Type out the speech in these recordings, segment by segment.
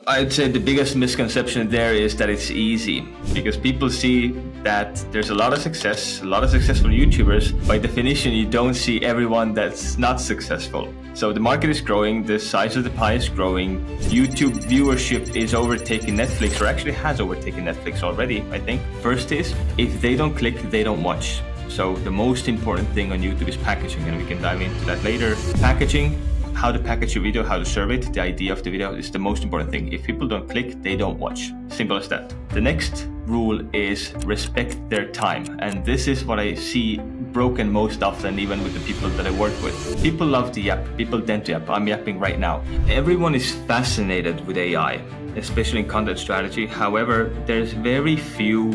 I'd say the biggest misconception there is that it's easy, because people see that there's a lot of successful YouTubers. By definition, you don't see everyone that's not successful. So the market is growing, the size of the pie is growing, YouTube viewership is overtaking Netflix, or actually has overtaken Netflix already, I think. First is, if they don't click, they don't watch. So the most important thing on YouTube is packaging, and we can dive into that later. Packaging, how to package your video, how to serve it, the idea of the video is the most important thing. If people don't click, they don't watch. Simple as that. The next rule is respect their time. And this is what I see broken most often, even with the people that I work with. People love to yap. People tend to yap. I'm yapping right now. Everyone is fascinated with AI, especially in content strategy. However, there's very few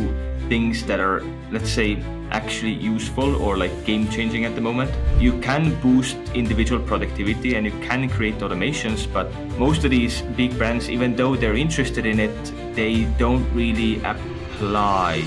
things that are, let's say, actually useful or like game-changing at the moment. You can boost individual productivity and you can create automations, but most of these big brands, even though they're interested in it, they don't really apply.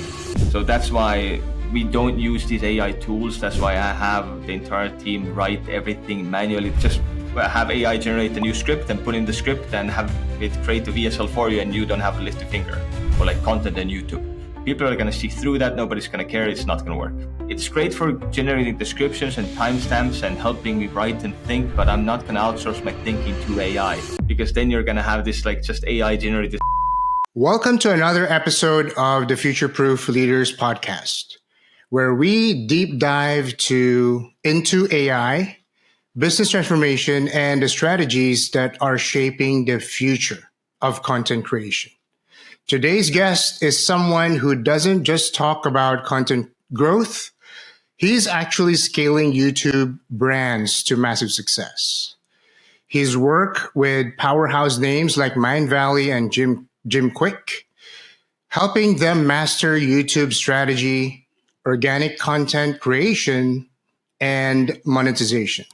So that's why we don't use these AI tools. That's why I have the entire team write everything manually. Just have AI generate a new script and put in the script and have it create a VSL for you, and you don't have to lift a finger. Or like content on YouTube. People are going to see through that. Nobody's going to care. It's not going to work. It's great for generating descriptions and timestamps and helping me write and think, but I'm not going to outsource my thinking to AI, because then you're going to have this like just AI generated. Welcome to another episode of the Future Proof Leaders podcast, where we deep dive into AI, business transformation, and the strategies that are shaping the future of content creation. Today's guest is someone who doesn't just talk about content growth. He's actually scaling YouTube brands to massive success. His work with powerhouse names like Mindvalley and Jim Kwik, helping them master YouTube strategy, organic content creation, and monetization.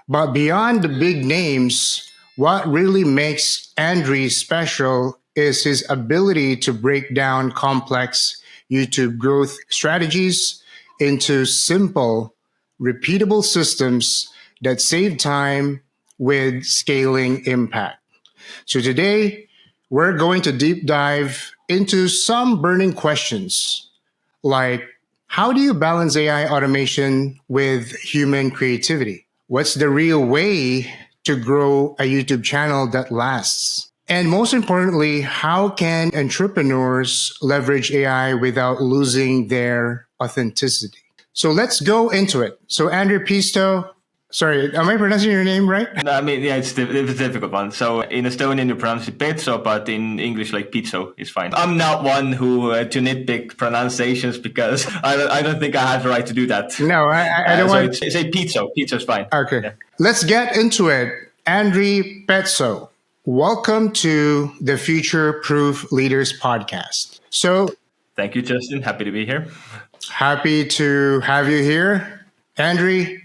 But beyond the big names, what really makes Andri special is his ability to break down complex YouTube growth strategies into simple, repeatable systems that save time with scaling impact. So today, we're going to deep dive into some burning questions like, how do you balance AI automation with human creativity? What's the real way to grow a YouTube channel that lasts? And most importantly, how can entrepreneurs leverage AI without losing their authenticity? So let's go into it. So Andri Peetso, sorry, am I pronouncing your name right? I mean, yeah, it's a difficult one. So in Estonian, you pronounce it Peetso, but in English, like Peetso is fine. I'm not one who to nitpick pronunciations, because I don't think I have the right to do that. No, I don't want to say Peetso. Peetso's fine. Okay, yeah. Let's get into it. Andri Peetso, welcome to the Future Proof Leaders podcast. So, thank you, Justin. Happy to be here. Happy to have you here, Andri.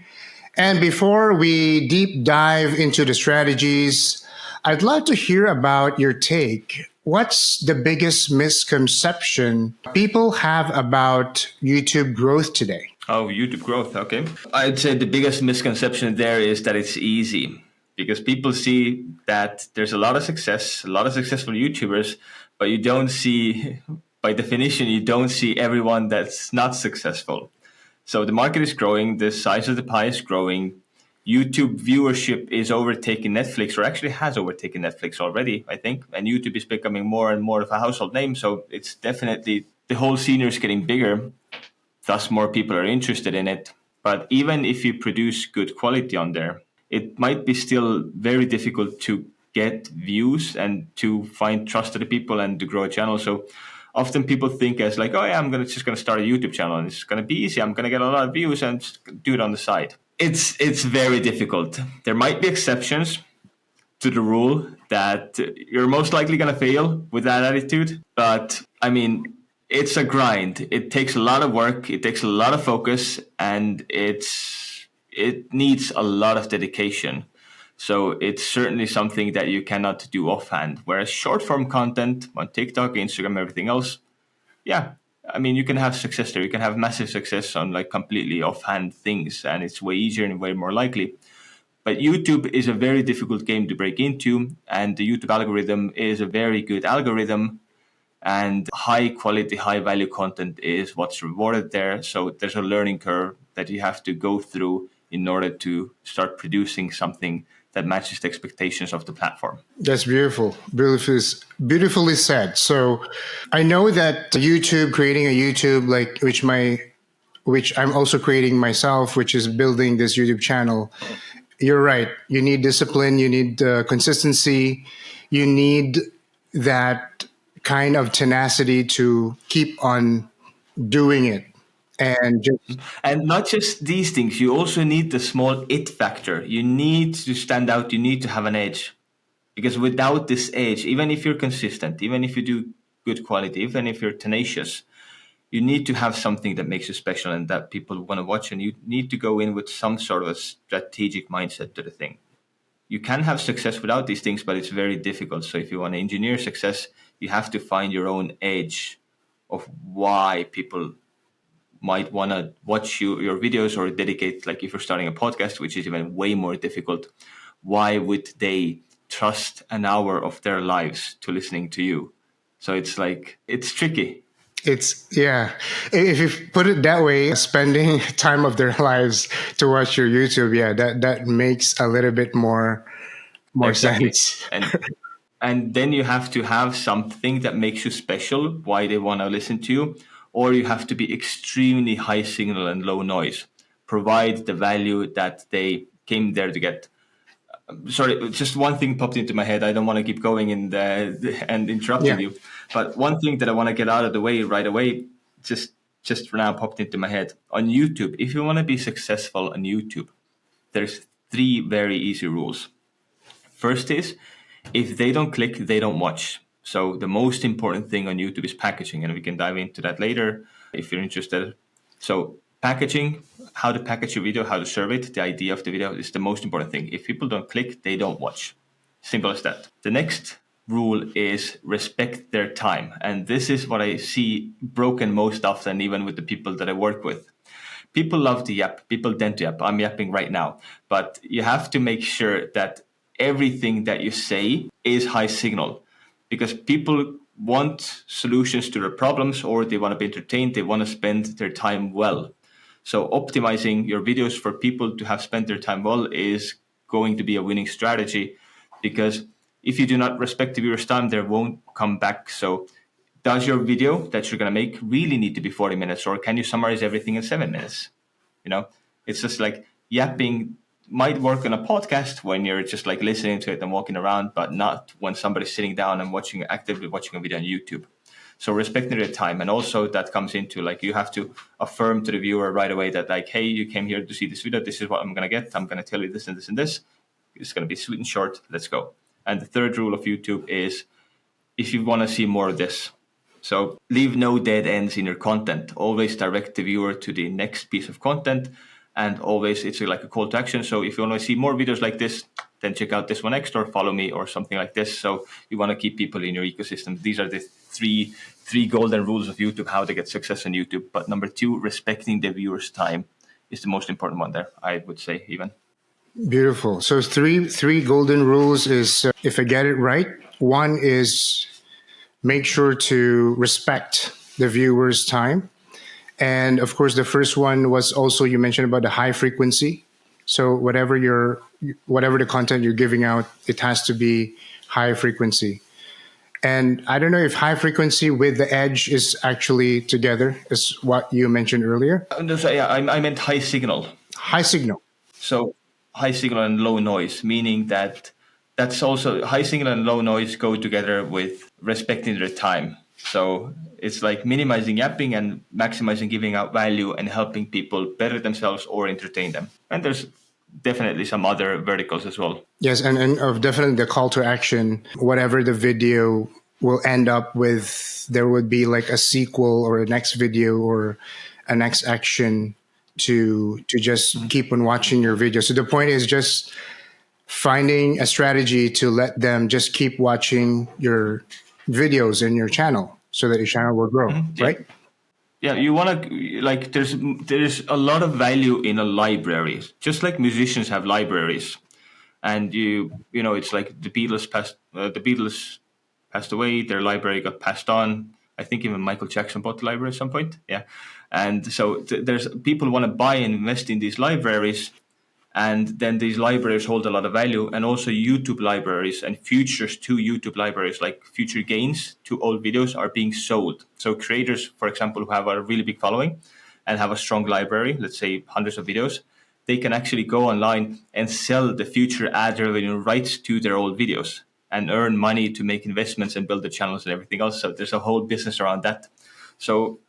And before we deep dive into the strategies, I'd love to hear about your take. What's the biggest misconception people have about YouTube growth today? Oh, YouTube growth. Okay. I'd say the biggest misconception there is that it's easy, because people see that there's a lot of successful YouTubers, but you don't see, by definition, you don't see everyone that's not successful. So the market is growing, the size of the pie is growing, YouTube viewership is overtaking Netflix, or actually has overtaken Netflix already, I think, and YouTube is becoming more and more of a household name. So it's definitely, the whole scene is getting bigger, thus more people are interested in it. But even if you produce good quality on there, it might be still very difficult to get views and to find trusted people and to grow a channel. So often people think as like, oh yeah, I'm just gonna start a YouTube channel and it's gonna be easy. I'm gonna get a lot of views and just do it on the side. It's very difficult. There might be exceptions to the rule that you're most likely gonna fail with that attitude. But I mean, it's a grind. It takes a lot of work. It takes a lot of focus, and it needs a lot of dedication. So it's certainly something that you cannot do offhand. Whereas short form content on TikTok, Instagram, everything else, yeah, I mean, you can have success there. You can have massive success on like completely offhand things, and it's way easier and way more likely. But YouTube is a very difficult game to break into, and the YouTube algorithm is a very good algorithm, and high quality, high value content is what's rewarded there. So there's a learning curve that you have to go through in order to start producing something that matches the expectations of the platform. That's beautiful. Beautifully said. So I know that YouTube, creating a YouTube, like which I'm also creating myself, which is building this YouTube channel. You're right. You need discipline. You need consistency. You need that kind of tenacity to keep on doing it. And not just these things, you also need the small it factor. You need to stand out. You need to have an edge. Because without this edge, even if you're consistent, even if you do good quality, even if you're tenacious, you need to have something that makes you special and that people want to watch. And you need to go in with some sort of a strategic mindset to the thing. You can have success without these things, but it's very difficult. So if you want to engineer success, you have to find your own edge of why people might want to watch your videos or dedicate, like if you're starting a podcast, which is even way more difficult, why would they trust an hour of their lives to listening to you? So it's tricky. Yeah. If you put it that way, spending time of their lives to watch your YouTube, yeah, that makes a little bit more Exactly. sense. And then you have to have something that makes you special, why they want to listen to you, or you have to be extremely high signal and low noise, provide the value that they came there to get. Sorry, just one thing popped into my head. I don't want to keep going and interrupting you, but one thing that I want to get out of the way right away, just for now, popped into my head. On YouTube, if you want to be successful on YouTube, there's 3 very easy rules. First is, if they don't click, they don't watch. So the most important thing on YouTube is packaging, and we can dive into that later if you're interested. So packaging, how to package your video, how to serve it, the idea of the video is the most important thing. If people don't click, they don't watch. Simple as that. The next rule is respect their time. And this is what I see broken most often, even with the people that I work with. People love to yap. People tend to yap. I'm yapping right now. But you have to make sure that everything that you say is high signal, because people want solutions to their problems, or they want to be entertained. They want to spend their time well. So optimizing your videos for people to have spent their time well is going to be a winning strategy, because if you do not respect the viewer's time, they won't come back. So does your video that you're going to make really need to be 40 minutes, or can you summarize everything in 7 minutes? It's just like yapping might work on a podcast when you're just like listening to it and walking around, but not when somebody's sitting down and actively watching a video on YouTube. So respecting their time. And also that comes into like, you have to affirm to the viewer right away that like, hey, you came here to see this video. This is what I'm going to get. I'm going to tell you this and this and this. It's going to be sweet and short. Let's go. And the third rule of YouTube is, if you want to see more of this, so leave no dead ends in your content. Always direct the viewer to the next piece of content. And always it's like a call to action. So if you want to see more videos like this, then check out this one next, or follow me, or something like this. So you want to keep people in your ecosystem. These are the three golden rules of YouTube, how to get success on YouTube. But number 2, respecting the viewer's time is the most important one there, I would say even. Beautiful. So three golden rules is, if I get it right, 1 is make sure to respect the viewer's time. And of course, the first one was also, you mentioned about the high frequency. So whatever the content you're giving out, it has to be high frequency. And I don't know if high frequency with the edge is actually together, is what you mentioned earlier. No, so yeah, I meant high signal. High signal. So high signal and low noise, meaning that's also high signal and low noise go together with respecting their time. So it's like minimizing yapping and maximizing giving out value and helping people better themselves or entertain them. And there's definitely some other verticals as well. Yes, and of definitely the call to action, whatever the video will end up with, there would be like a sequel or a next video or a next action to just keep on watching your video. So the point is just finding a strategy to let them just keep watching your videos in your channel so that your channel will grow, right? Yeah, you want to, there's a lot of value in a library. Just like musicians have libraries. and it's like the Beatles passed away, their library got passed on. I think even Michael Jackson bought the library at some point. Yeah, and so there's people want to buy and invest in these libraries, and then these libraries hold a lot of value, and also YouTube libraries and futures to YouTube libraries, like future gains to old videos, are being sold. So creators, for example, who have a really big following and have a strong library, let's say hundreds of videos, they can actually go online and sell the future ad revenue rights to their old videos and earn money to make investments and build the channels and everything else. So there's a whole business around that. So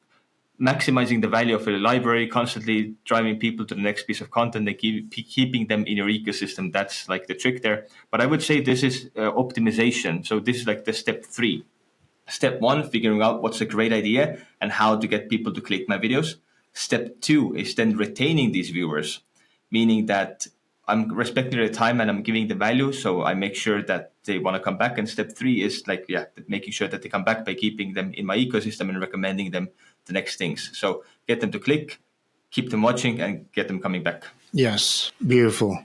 maximizing the value of a library, constantly driving people to the next piece of content, and keeping them in your ecosystem. That's like the trick there. But I would say this is optimization. So this is like the step 3. Step 1, figuring out what's a great idea and how to get people to click my videos. Step 2 is then retaining these viewers, meaning that I'm respecting their time and I'm giving the value, so I make sure that they want to come back. And step 3 is making sure that they come back by keeping them in my ecosystem and recommending them the next things. So get them to click, keep them watching, and get them coming back. Yes, beautiful.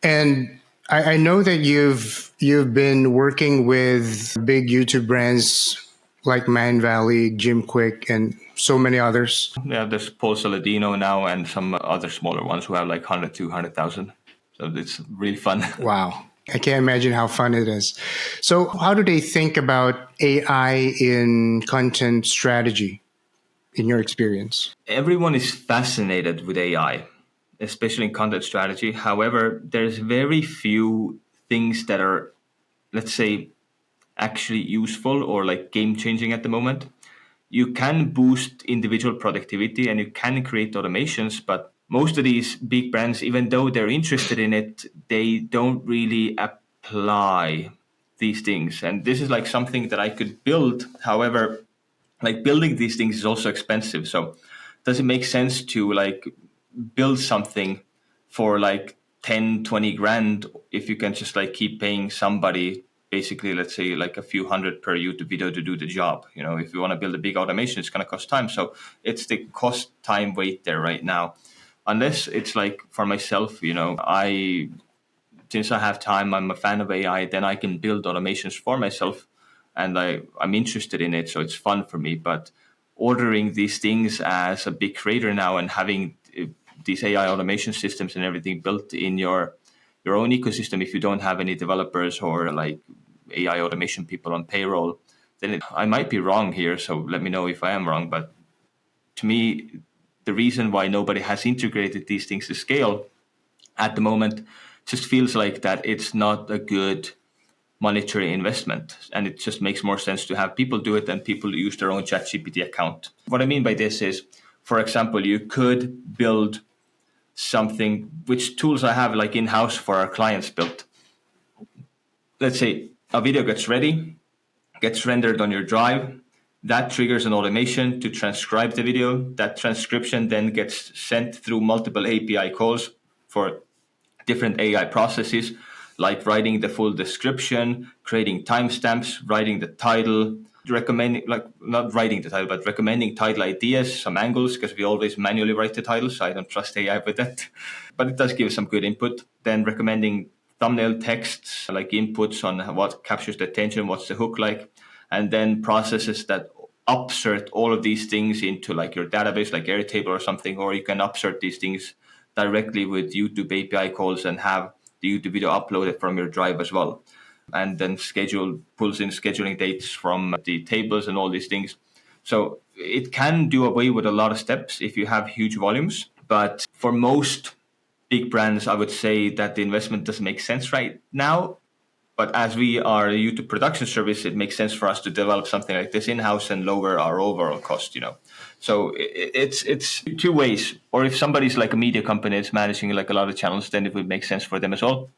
And I know that you've been working with big YouTube brands like Mindvalley, Jim Kwik, and so many others. Yeah, there's Paul Saladino now and some other smaller ones who have like 100, 200,000. So it's really fun. Wow. I can't imagine how fun it is. So how do they think about AI in content strategy, in your experience? Everyone is fascinated with AI, especially in content strategy. However, there's very few things that are, let's say, actually useful or like game-changing at the moment. You can boost individual productivity and you can create automations, but most of these big brands, even though they're interested in it, they don't really apply these things. And this is like something that I could build. However, like building these things is also expensive. So does it make sense to like build something for like 10, 20 grand if you can just like keep paying somebody, basically, let's say like a few hundred per YouTube video to do the job? If you want to build a big automation, it's going to cost time. So it's the cost time weight there right now. Unless it's like for myself, since I have time, I'm a fan of AI, then I can build automations for myself, and I'm interested in it, so it's fun for me. But ordering these things as a big creator now and having these AI automation systems and everything built in your own ecosystem, if you don't have any developers or like AI automation people on payroll, then I might be wrong here. So let me know if I am wrong. But to me, the reason why nobody has integrated these things to scale at the moment just feels like that it's not a good monetary investment, and it just makes more sense to have people do it than people use their own ChatGPT account. What I mean by this is, for example, you could build something, which tools I have like in-house for our clients built. Let's say a video gets ready, gets rendered on your drive. That triggers an automation to transcribe the video. That transcription then gets sent through multiple API calls for different AI processes, like writing the full description, creating timestamps, writing the title, recommending title ideas, some angles, because we always manually write the title, so I don't trust AI with that. But it does give some good input. Then recommending thumbnail texts, like inputs on what captures the attention, what's the hook like, and then processes that upsert all of these things into like your database, like Airtable or something, or you can upsert these things directly with YouTube API calls and have the YouTube video uploaded from your drive as well. And then pulls in scheduling dates from the tables and all these things. So it can do away with a lot of steps if you have huge volumes. But for most big brands, I would say that the investment doesn't make sense right now. But as we are a YouTube production service, it makes sense for us to develop something like this in-house and lower our overall cost, So it's two ways. Or if somebody's like a media company that's managing like a lot of channels, then it would make sense for them as well.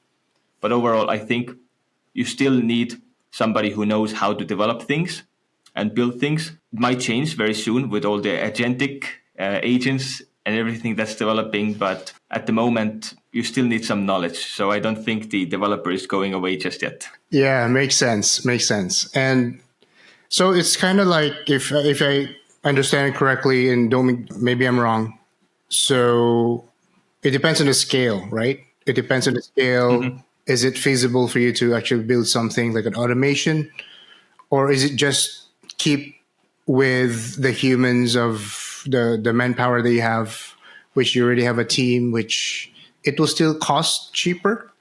But overall, I think you still need somebody who knows how to develop things and build things. It might change very soon with all the agentic agents and everything that's developing, but at the moment, you still need some knowledge. So I don't think the developer is going away just yet. Yeah, makes sense. And so it's kind of like, if I understand it correctly, and maybe I'm wrong. So it depends on the scale, right? It depends on the scale. Mm-hmm. Is it feasible for you to actually build something like an automation, or is it just keep with the humans of the manpower that you have, which you already have a team, which it will still cost cheaper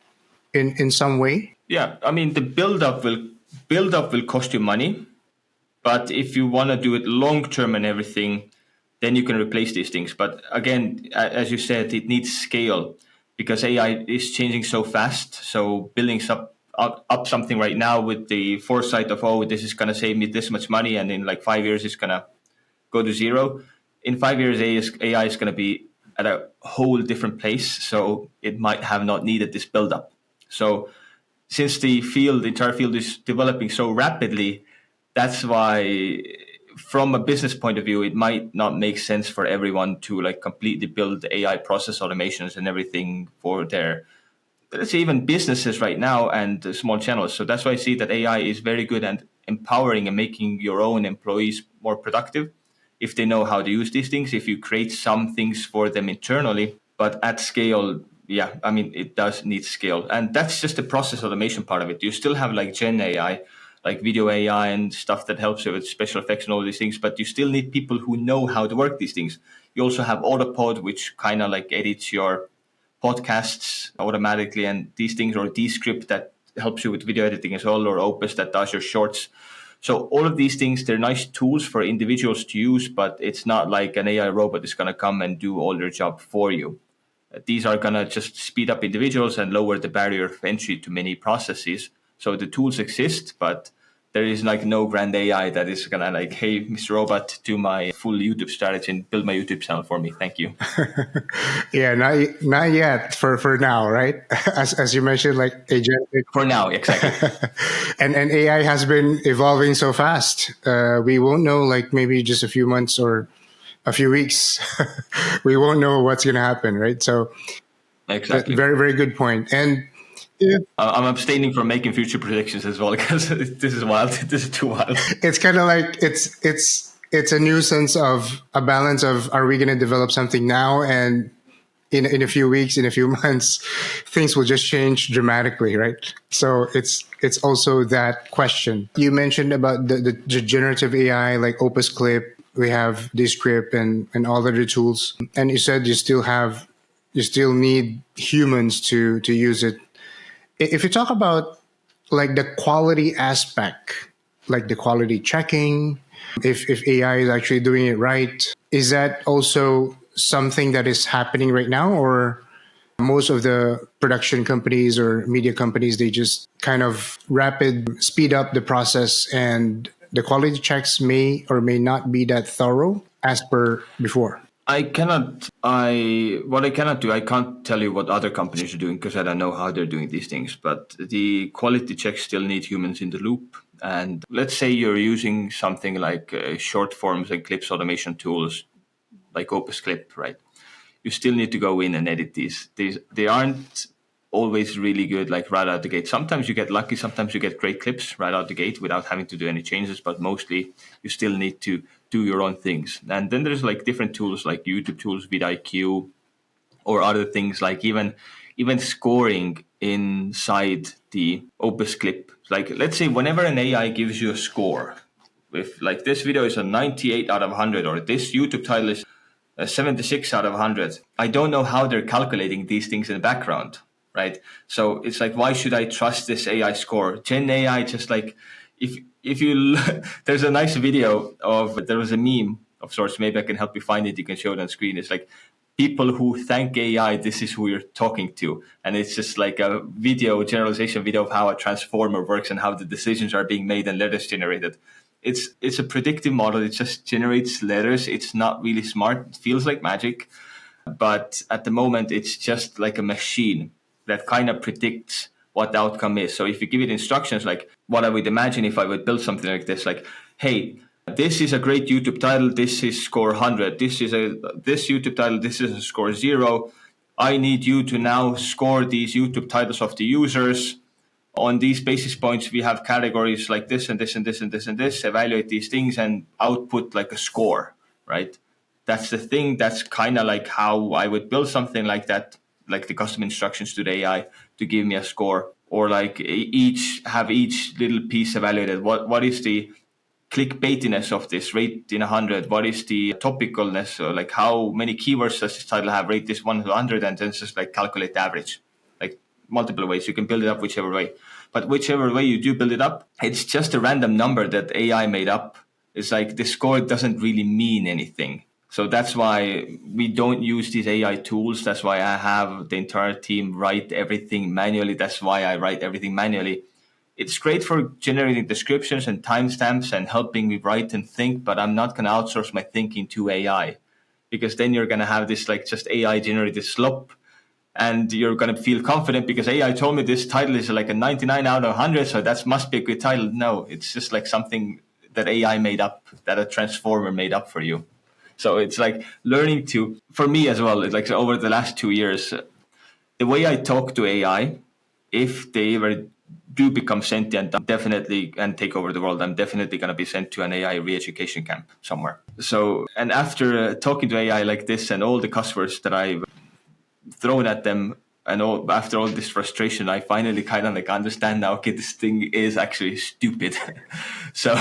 in some way? Yeah, I mean the build up will cost you money, but if you want to do it long term and everything, then you can replace these things. But again, as you said, it needs scale because AI is changing so fast. So building up something right now with the foresight of, oh, this is going to save me this much money, and in like 5 years it's going to go to zero. In 5 years, AI is going to be at a whole different place. So it might have not needed this build up. So since the entire field is developing so rapidly, that's why from a business point of view, it might not make sense for everyone to like completely build AI process automations and everything for their, let's say, even businesses right now and small channels. So that's why I see that AI is very good at empowering and making your own employees more productive if they know how to use these things, if you create some things for them internally, but at scale, yeah, I mean, it does need scale. And that's just the process automation part of it. You still have like Gen AI, like video AI and stuff that helps you with special effects and all these things, but you still need people who know how to work these things. You also have Autopod, which kind of like edits your podcasts automatically and these things, or Descript that helps you with video editing as well, or Opus that does your shorts. So all of these things, they're nice tools for individuals to use, but it's not like an AI robot is going to come and do all their job for you. These are going to just speed up individuals and lower the barrier of entry to many processes. So the tools exist, but there is like no grand AI that is going to like, hey, Mr. Robot, do my full YouTube strategy and build my YouTube channel for me. Thank you. Yeah, not yet for now, right? As you mentioned, like agentic. For now, exactly. And AI has been evolving so fast. We won't know, like maybe just a few months or a few weeks. We won't know what's going to happen, right? So, Exactly. very very good point. And I'm abstaining from making future predictions as well because this is wild. This is too wild. it's kind of like it's a nuisance of a balance of, are we going to develop something now, and in a few weeks, in a few months, things will just change dramatically, right? So it's also that question. You mentioned about the generative AI like Opus Clip. We have Descript and all other tools, and you said you still need humans to use it. If you talk about like the quality aspect, like the quality checking, if AI is actually doing it right, is that also something that is happening right now? Or most of the production companies or media companies, they just kind of rapid speed up the process, and the quality checks may or may not be that thorough as per before? What I cannot do, I can't tell you what other companies are doing because I don't know how they're doing these things, but the quality checks still need humans in the loop. And let's say you're using something like short forms and clips automation tools like Opus Clip, right? You still need to go in and edit these. They aren't always really good, like right out the gate. Sometimes you get lucky, sometimes you get great clips right out the gate without having to do any changes, but mostly you still need to do your own things. And then there's like different tools like YouTube tools, vidIQ, or other things like even scoring inside the Opus Clip. Like let's say whenever an AI gives you a score, if like this video is a 98 out of 100, or this YouTube title is a 76 out of 100. I don't know how they're calculating these things in the background, right? So it's like, why should I trust this AI score? Gen AI, just like, if you, there's a nice video there was a meme of sorts, maybe I can help you find it, you can show it on screen. It's like, people who thank AI, this is who you're talking to. And it's just like a generalization video of how a transformer works and how the decisions are being made and letters generated. It's a predictive model. It just generates letters. It's not really smart. It feels like magic. But at the moment, it's just like a machine that kind of predicts what the outcome is. So if you give it instructions, like what I would imagine if I would build something like this, like, hey, this is a great YouTube title. This is score 100. This YouTube title. This is a score 0. I need you to now score these YouTube titles of the users. On these basis points, we have categories like this and this and this and this and this. Evaluate these things and output like a score, right? That's the thing. That's kind of like how I would build something like that, like the custom instructions to the AI to give me a score. or like each little piece evaluated. What is the clickbaitiness of this? Rate in 100. What is the topicalness? Or like how many keywords does this title have? Rate this 1 to 100, and then just like calculate the average. Like multiple ways you can build it up, whichever way. But whichever way you do build it up, it's just a random number that AI made up. It's like the score doesn't really mean anything. So that's why we don't use these AI tools. That's why I have the entire team write everything manually. That's why I write everything manually. It's great for generating descriptions and timestamps and helping me write and think, but I'm not going to outsource my thinking to AI, because then you're going to have this like just AI generated slop, and you're going to feel confident because AI told me this title is like a 99 out of 100, so that must be a good title. No, it's just like something that AI made up, that a transformer made up for you. So it's like learning to, for me as well, it's like over the last 2 years, the way I talk to AI, if they ever do become sentient, definitely, and take over the world, I'm definitely going to be sent to an AI re-education camp somewhere. So, and after talking to AI like this and all the customers that I've thrown at them, and after all this frustration, I finally kind of like understand now, okay, this thing is actually stupid. So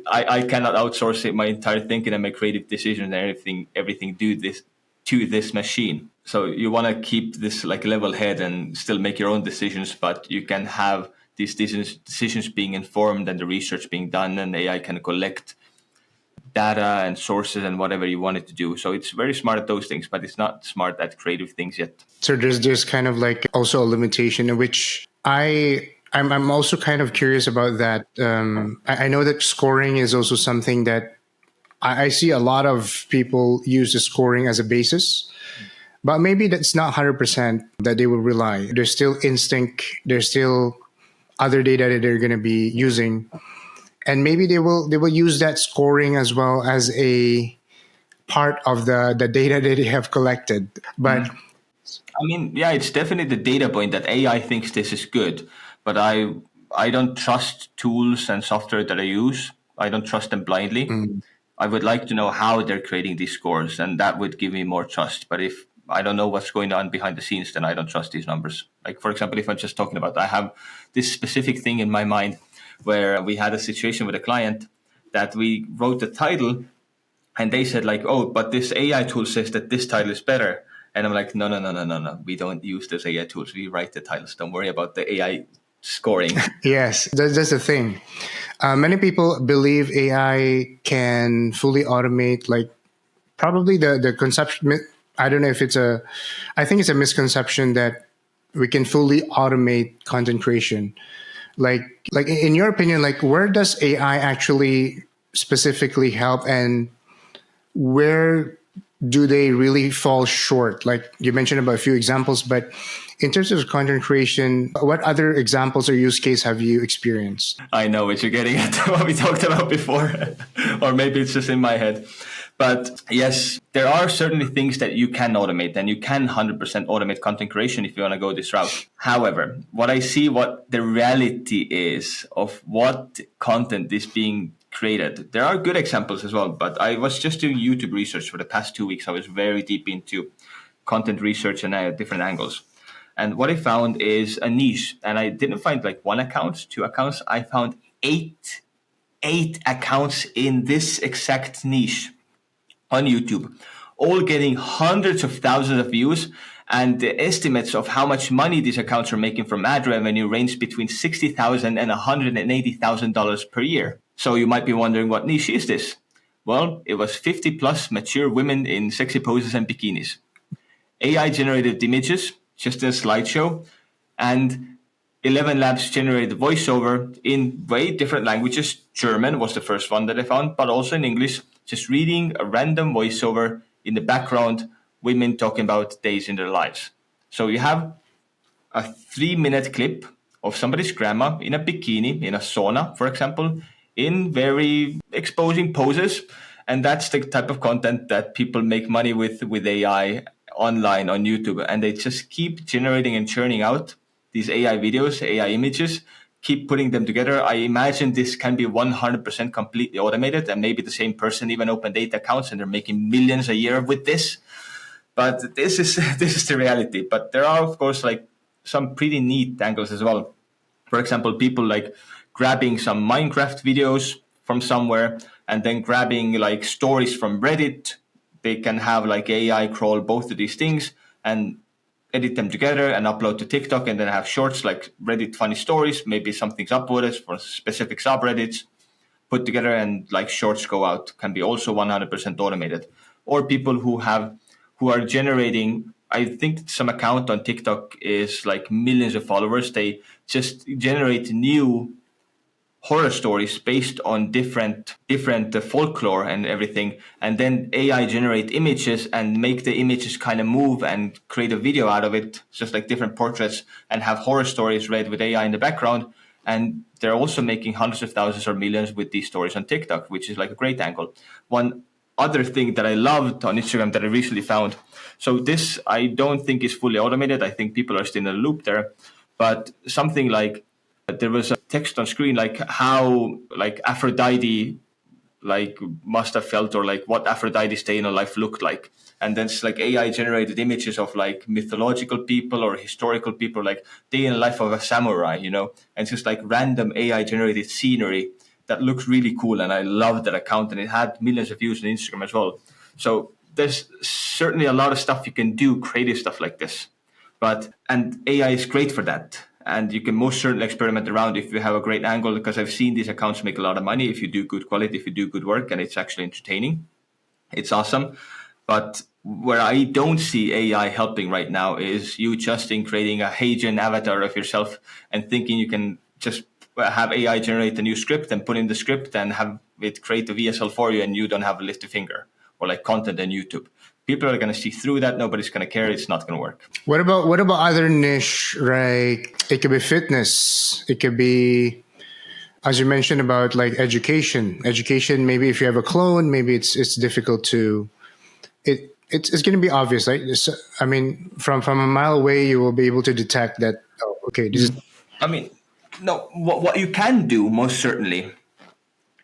I cannot outsource it, my entire thinking and my creative decisions and everything do this to this machine. So you want to keep this like level head and still make your own decisions, but you can have these decisions being informed and the research being done, and AI can collect data and sources and whatever you want it to do. So it's very smart at those things, but it's not smart at creative things yet. So there's kind of like also a limitation in which I'm also kind of curious about that. I know that scoring is also something that I see a lot of people use the scoring as a basis, but maybe that's not 100% that they will rely. There's still instinct. There's still other data that they're going to be using. And maybe they will use that scoring as well as a part of the data that they have collected. But I mean, yeah, it's definitely the data point that AI thinks this is good, but I don't trust tools and software that I use. I don't trust them blindly. I would like to know how they're creating these scores, and that would give me more trust. But if I don't know what's going on behind the scenes, then I don't trust these numbers. Like, for example, if I'm just talking about, I have this specific thing in my mind where we had a situation with a client that we wrote the title and they said like, oh, but this AI tool says that this title is better. And I'm like, no. We don't use those AI tools. We write the titles. Don't worry about the AI scoring. Yes, that's the thing. Many people believe AI can fully automate, like probably the conception. I don't know if I think it's a misconception that we can fully automate content creation. Like in your opinion, like where does AI actually specifically help, and where do they really fall short? Like you mentioned about a few examples, but in terms of content creation, what other examples or use case have you experienced? I know what you're getting at, what we talked about before, or maybe it's just in my head. But yes, there are certainly things that you can automate, and you can 100% automate content creation if you want to go this route. However, what I see, what the reality is of what content is being created, there are good examples as well, but I was just doing YouTube research for the past 2 weeks. I was very deep into content research and different angles. And what I found is a niche, and I didn't find like one account, 2 accounts. I found eight accounts in this exact niche on YouTube, all getting hundreds of thousands of views, and the estimates of how much money these accounts are making from ad revenue range between $60,000 and $180,000 per year. So you might be wondering, what niche is this? Well, it was 50 plus mature women in sexy poses and bikinis. AI generated images, just in a slideshow, and 11 Labs generated voiceover in way different languages. German was the first one that I found, but also in English, just reading a random voiceover in the background, women talking about days in their lives. So you have a 3-minute clip of somebody's grandma in a bikini, in a sauna, for example, in very exposing poses. And that's the type of content that people make money with AI online on YouTube. And they just keep generating and churning out these AI videos, AI images, keep putting them together. I imagine this can be 100% completely automated, and maybe the same person even opened 8 accounts and they're making millions a year with this. But this is the reality. But there are, of course, like some pretty neat angles as well. For example, people like grabbing some Minecraft videos from somewhere and then grabbing like stories from Reddit. They can have like AI crawl both of these things and edit them together and upload to TikTok, and then have shorts like Reddit funny stories. Maybe something's uploaded for specific subreddits, put together, and like shorts go out. Can be also 100% automated. Or people who are generating, I think some account on TikTok is like millions of followers. They just generate new horror stories based on different folklore and everything, and then AI generate images and make the images kind of move and create a video out of it, just like different portraits, and have horror stories read with AI in the background. And they're also making hundreds of thousands or millions with these stories on TikTok, which is like a great angle. One other thing that I loved on Instagram that I recently found, so this I don't think is fully automated. I think people are still in a loop there, but something like there was a text on screen like how like Aphrodite like must have felt, or like what Aphrodite's day in her life looked like. And then it's like AI generated images of like mythological people or historical people, like day in the life of a samurai, you know, and it's just like random AI generated scenery that looks really cool. And I loved that account, and it had millions of views on Instagram as well. So there's certainly a lot of stuff you can do, creative stuff like this. And AI is great for that. And you can most certainly experiment around if you have a great angle, because I've seen these accounts make a lot of money if you do good quality, if you do good work, and it's actually entertaining. It's awesome. But where I don't see AI helping right now is you just in creating a Heian avatar of yourself and thinking you can just have AI generate a new script and put in the script and have it create a VSL for you, and you don't have to lift a finger, or like content on YouTube. People are going to see through that. Nobody's going to care. It's not going to work. What about other niche, right? It could be fitness. It could be, as you mentioned, about like education. Education, maybe if you have a clone, maybe it's difficult to. It's going to be obvious, right? I mean, from a mile away, you will be able to detect that. Oh, okay, this is. I mean, no. What you can do most certainly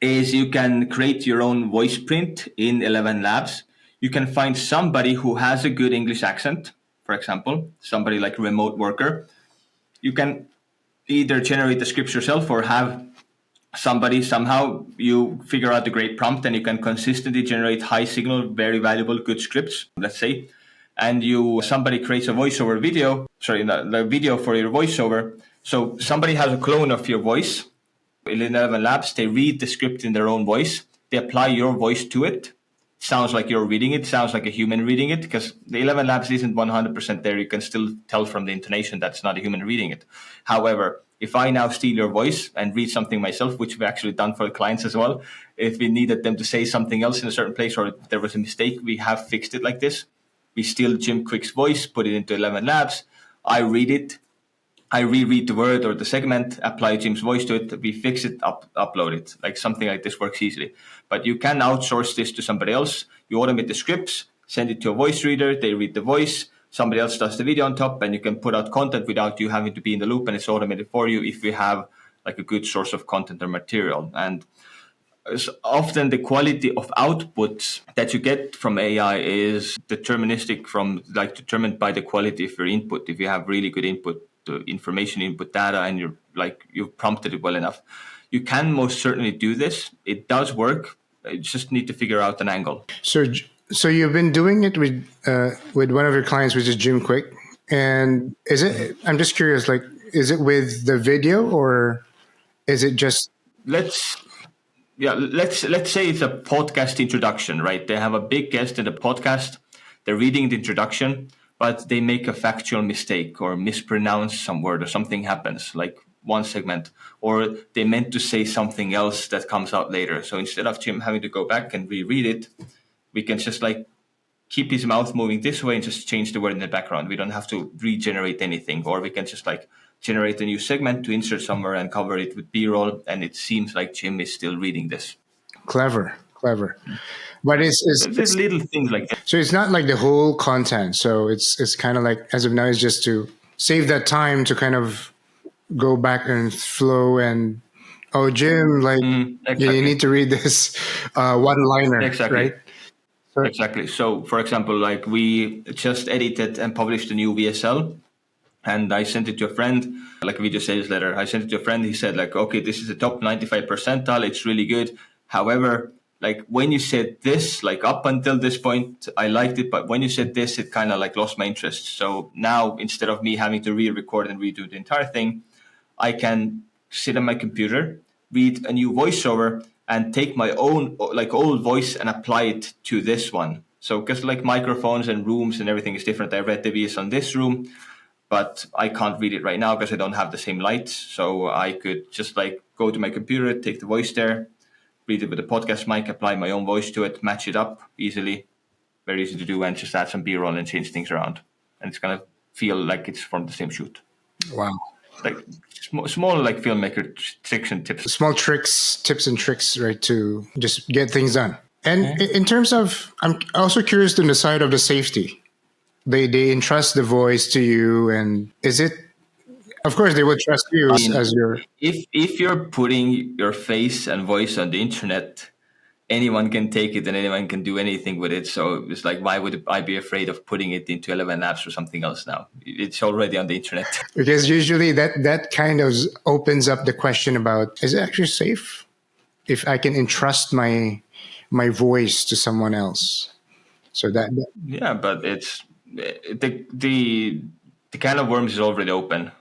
is you can create your own voice print in 11 Labs. You can find somebody who has a good English accent, for example, somebody like a remote worker. You can either generate the scripts yourself or have somebody, somehow you figure out the great prompt, and you can consistently generate high signal, very valuable, good scripts, let's say. And somebody creates a voiceover video, the video for your voiceover. So somebody has a clone of your voice. In 11 Labs, they read the script in their own voice. They apply your voice to it. Sounds like you're reading it, sounds like a human reading it, because the 11 Labs isn't 100% there. You can still tell from the intonation that's not a human reading it. However, if I now steal your voice and read something myself, which we've actually done for the clients as well, if we needed them to say something else in a certain place, or if there was a mistake, we have fixed it like this. We steal Jim Kwik's voice, put it into 11 Labs. I read it. I reread the word or the segment, apply Jim's voice to it, we fix it, upload it. Like something like this works easily. But you can outsource this to somebody else. You automate the scripts, send it to a voice reader, they read the voice, somebody else does the video on top, and you can put out content without you having to be in the loop, and it's automated for you if you have like a good source of content or material. And often the quality of outputs that you get from AI is determined by the quality of your input. If you have really good input, the information input data, and you've prompted it well enough, you can most certainly do this. It does work. You just need to figure out an angle. So you've been doing it with one of your clients, which is Jim Kwik, and is it? I'm just curious. Like, is it with the video, or is it just? Let's say it's a podcast introduction, right? They have a big guest in the podcast. They're reading the introduction, but they make a factual mistake or mispronounce some word, or something happens, like one segment, or they meant to say something else that comes out later. So instead of Jim having to go back and reread it, we can just like keep his mouth moving this way and just change the word in the background. We don't have to regenerate anything, or we can just like generate a new segment to insert somewhere and cover it with B-roll, and it seems like Jim is still reading this. Clever. But it's little things like that. So it's not like the whole content. So it's kind of like, as of now, it's just to save that time to kind of go back and flow and, oh, Jim, like exactly. you need to read this one-liner, exactly. right? Exactly. So, for example, like we just edited and published a new VSL And I sent it to a friend, like a video sales letter. I sent it to a friend. He said like, okay, this is the top 95 percentile. It's really good. However, like when you said this, like up until this point, I liked it. But when you said this, it kind of like lost my interest. So now instead of me having to re-record and redo the entire thing, I can sit on my computer, read a new voiceover, and take my own like old voice and apply it to this one. So because like microphones and rooms and everything is different. I read the reviews on this room, but I can't read it right now because I don't have the same lights. So I could just like go to my computer, take the voice there, read it with a podcast mic, apply my own voice to it, match it up easily, very easy to do, and just add some B-roll and change things around. And it's going to feel like it's from the same shoot. Wow. Like small like filmmaker tricks and tips. Small tips and tricks, right, to just get things done. And in terms of, I'm also curious on the side of the safety. They entrust the voice to you, and is it? Of course, they will trust you as your. If you're putting your face and voice on the internet, anyone can take it and anyone can do anything with it. So it's like, why would I be afraid of putting it into 11 apps or something else now? It's already on the internet. Because usually that kind of opens up the question about, is it actually safe if I can entrust my voice to someone else? So that yeah, but it's the can of worms is already open.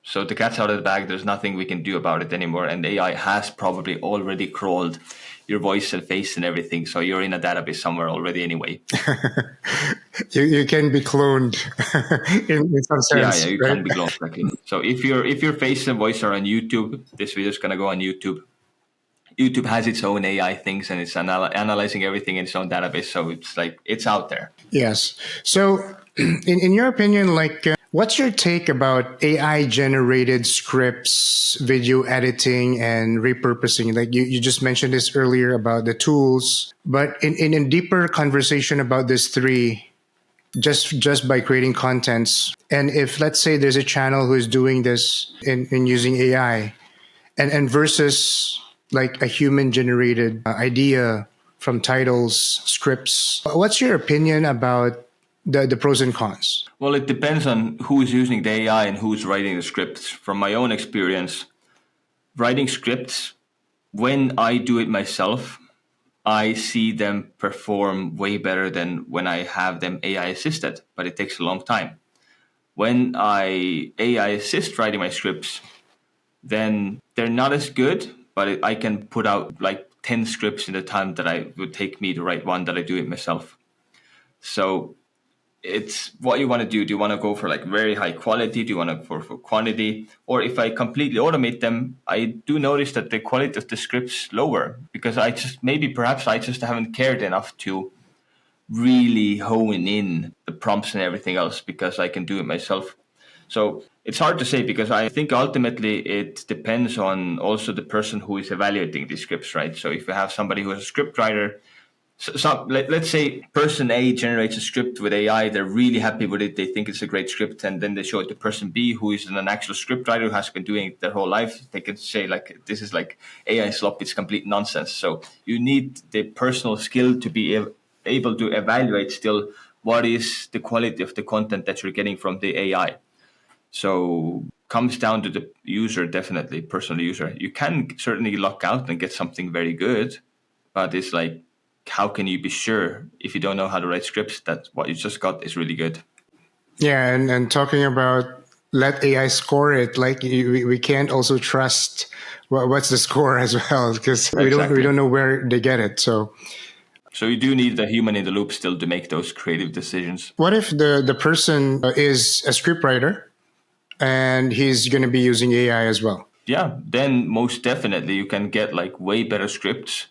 So the cat's out of the bag. There's nothing we can do about it anymore. And AI has probably already crawled your voice and face and everything. So you're in a database somewhere already anyway. you can be cloned in some sense. Yeah, you right? can be cloned. Exactly. So if your face and voice are on YouTube, this video is gonna go on YouTube. YouTube has its own AI things and it's analyzing everything in its own database. So it's like, it's out there. Yes. So in your opinion, like, what's your take about AI generated scripts, video editing, and repurposing? Like you just mentioned this earlier about the tools, but in a deeper conversation about these three, just by creating contents. And if, let's say, there's a channel who is doing this in using AI and versus like a human generated idea from titles, scripts, what's your opinion about the pros and cons? Well, it depends on who is using the AI and who's writing the scripts. From my own experience, writing scripts, when I do it myself, I see them perform way better than when I have them AI assisted, but it takes a long time. When I AI assist writing my scripts, then they're not as good, but I can put out like 10 scripts in the time that I would take me to write one that I do it myself. So it's what you want to do. Do you want to go for like very high quality? Do you want to go for quantity? Or if I completely automate them, I do notice that the quality of the script's lower because perhaps I just haven't cared enough to really hone in the prompts and everything else because I can do it myself. So it's hard to say because I think ultimately it depends on also the person who is evaluating these scripts, right? So if you have somebody who is a script writer, let's say person A generates a script with AI, they're really happy with it, they think it's a great script, and then they show it to person B who is an actual script writer who has been doing it their whole life. They can say like, this is like AI slop, it's complete nonsense. So you need the personal skill to be able to evaluate still what is the quality of the content that you're getting from the AI. So comes down to the user, definitely, personal user. You can certainly luck out and get something very good, but it's like, how can you be sure if you don't know how to write scripts that what you just got is really good? Yeah, and talking about let AI score it, like we can't also trust what's the score as well because Exactly. we don't know where they get it. So you do need the human in the loop still to make those creative decisions. what if the person is a scriptwriter and he's going to be using AI as well? Yeah, then most definitely you can get like way better scripts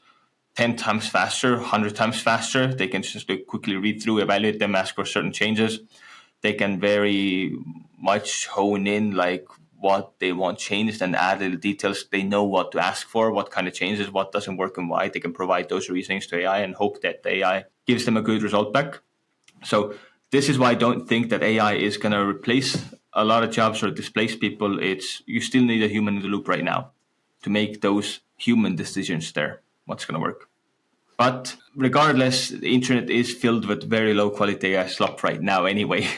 10 times faster, 100 times faster. They can just quickly read through, evaluate them, ask for certain changes. They can very much hone in like what they want changed and add little details. They know what to ask for, what kind of changes, what doesn't work and why. They can provide those reasonings to AI and hope that the AI gives them a good result back. So this is why I don't think that AI is going to replace a lot of jobs or displace people. You still need a human in the loop right now to make those human decisions there. What's going to work? But regardless, the internet is filled with very low quality AI slop right now anyway.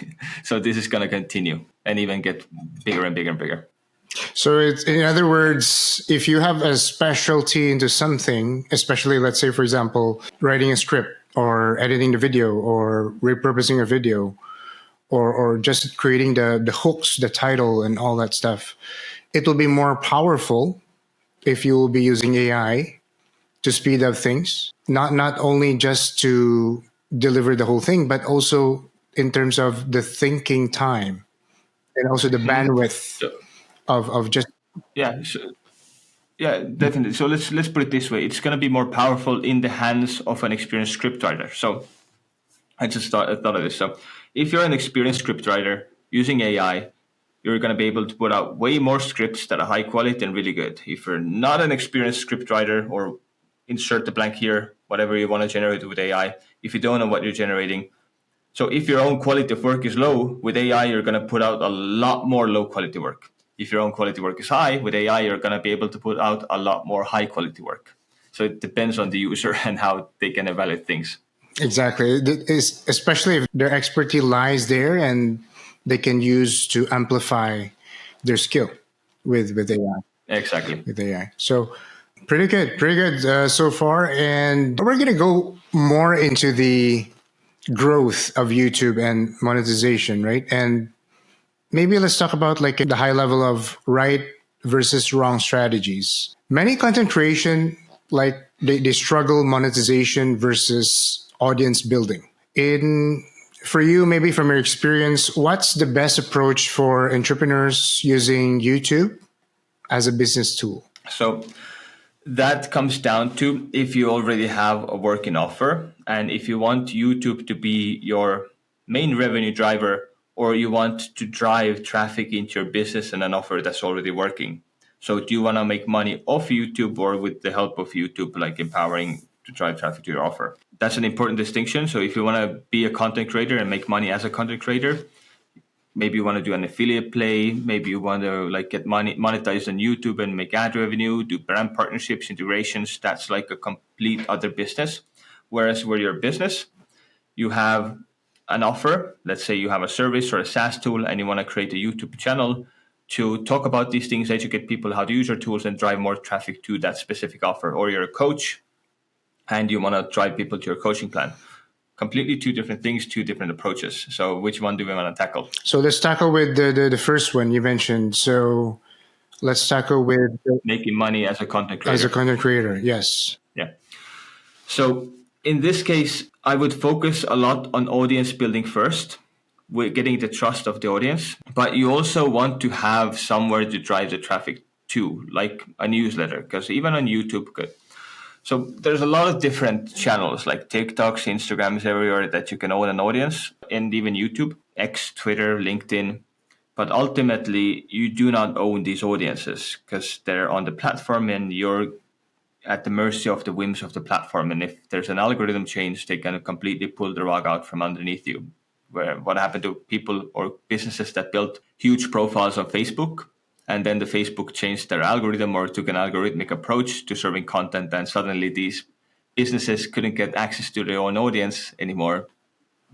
So this is going to continue and even get bigger and bigger and bigger. So it's, in other words, if you have a specialty into something, especially let's say, for example, writing a script or editing the video or repurposing a video or just creating the hooks, the title and all that stuff, it will be more powerful if you will be using AI to speed up things, not only just to deliver the whole thing, but also in terms of the thinking time and also the bandwidth So, of just yeah, yeah, definitely. So let's put it this way: it's going to be more powerful in the hands of an experienced scriptwriter. So I thought of this. So if you're an experienced scriptwriter using AI, you're going to be able to put out way more scripts that are high quality and really good. If you're not an experienced scriptwriter, or insert the blank here, whatever you want to generate with AI, if you don't know what you're generating. So if your own quality of work is low, with AI, you're going to put out a lot more low quality work. If your own quality work is high, with AI, you're going to be able to put out a lot more high quality work. So it depends on the user and how they can evaluate things. exactly, especially if their expertise lies there and they can use to amplify their skill with AI. Exactly. With AI. So pretty good so far. And we're going to go more into the growth of YouTube and monetization, right? And maybe let's talk about like the high level of right versus wrong strategies. Many content creation, like they struggle monetization versus audience building. In for you, maybe from your experience, what's the best approach for entrepreneurs using YouTube as a business tool? So that comes down to if you already have a working offer and if you want YouTube to be your main revenue driver, or you want to drive traffic into your business and an offer that's already working. So do you want to make money off YouTube or with the help of YouTube, like empowering to drive traffic to your offer? That's an important distinction. So if you want to be a content creator and make money as a content creator, maybe you want to do an affiliate play, maybe you want to like get money monetized on YouTube and make ad revenue, do brand partnerships, integrations. That's like a complete other business. Whereas where your business, you have an offer. Let's say you have a service or a SaaS tool and you want to create a YouTube channel to talk about these things, educate people how to use your tools and drive more traffic to that specific offer. Or you're a coach and you want to drive people to your coaching plan. Completely two different things, two different approaches. So which one do we want to tackle? So let's tackle with the first one you mentioned. So let's tackle with Making money as a content creator. as a content creator. Yes. Yeah. So in this case, I would focus a lot on audience building first, with getting the trust of the audience. But you also want to have somewhere to drive the traffic to, like a newsletter, because even on YouTube, so there's a lot of different channels like TikToks, Instagrams, everywhere that you can own an audience, and even YouTube, X, Twitter, LinkedIn. But ultimately, you do not own these audiences because they're on the platform and you're at the mercy of the whims of the platform. And if there's an algorithm change, they can completely pull the rug out from underneath you. Where what happened to people or businesses that built huge profiles on Facebook, and then the Facebook changed their algorithm or took an algorithmic approach to serving content, and suddenly these businesses couldn't get access to their own audience anymore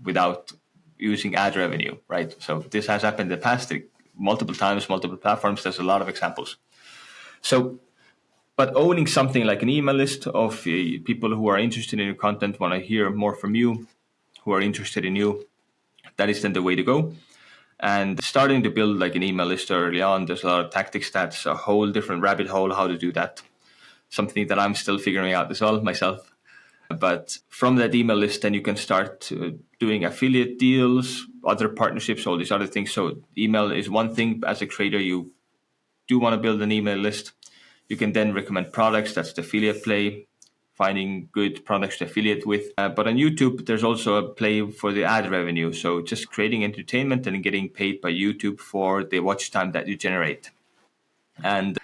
without using ad revenue, right? So this has happened in the past multiple times, multiple platforms. There's a lot of examples. So, but owning something like an email list of people who are interested in your content, want to hear more from you, who are interested in you, that is then the way to go. And starting to build like an email list early on, there's a lot of tactics. That's a whole different rabbit hole, how to do that. Something that I'm still figuring out as well myself. But from that email list, then you can start doing affiliate deals, other partnerships, all these other things. So email is one thing. As a creator, you do want to build an email list. You can then recommend products. That's the affiliate play, finding good products to affiliate with. But on YouTube, there's also a play for the ad revenue. So just creating entertainment and getting paid by YouTube for the watch time that you generate. And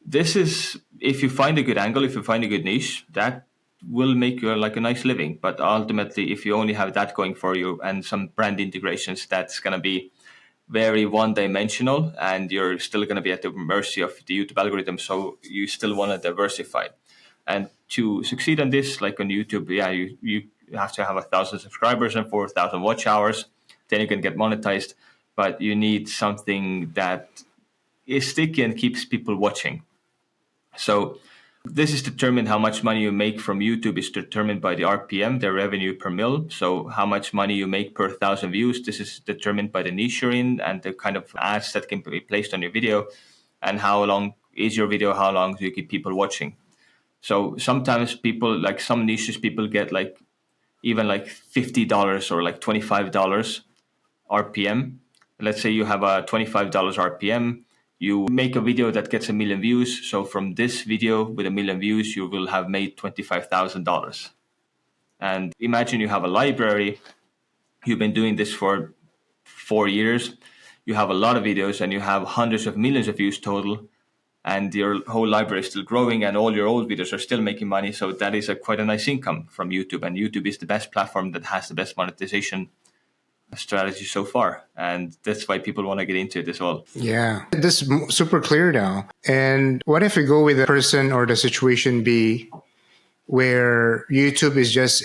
this is, if you find a good angle, if you find a good niche, that will make you like a nice living. But ultimately, if you only have that going for you and some brand integrations, that's going to be very one-dimensional, and you're still going to be at the mercy of the YouTube algorithm. So you still want to diversify. And to succeed on this, like on YouTube, you have to have 1,000 subscribers and 4,000 watch hours. Then you can get monetized. But you need something that is sticky and keeps people watching. So this is determined how much money you make from YouTube is determined by the RPM, the revenue per mil. So how much money you make per 1,000 views. This is determined by the niche you're in and the kind of ads that can be placed on your video, and how long is your video, how long do you keep people watching. So sometimes people, like some niches, people get like even like $50 or like $25 RPM. Let's say you have a $25 RPM. You make a video that gets 1 million views. So from this video with 1 million views, you will have made $25,000. And imagine you have a library. You've been doing this for 4 years. You have a lot of videos and you have hundreds of millions of views total. And your whole library is still growing and all your old videos are still making money. So that is quite a nice income from YouTube. And YouTube is the best platform that has the best monetization strategy so far, and that's why people want to get into it as well. Yeah, this is super clear now. And what if we go with the person or the situation B, where YouTube is just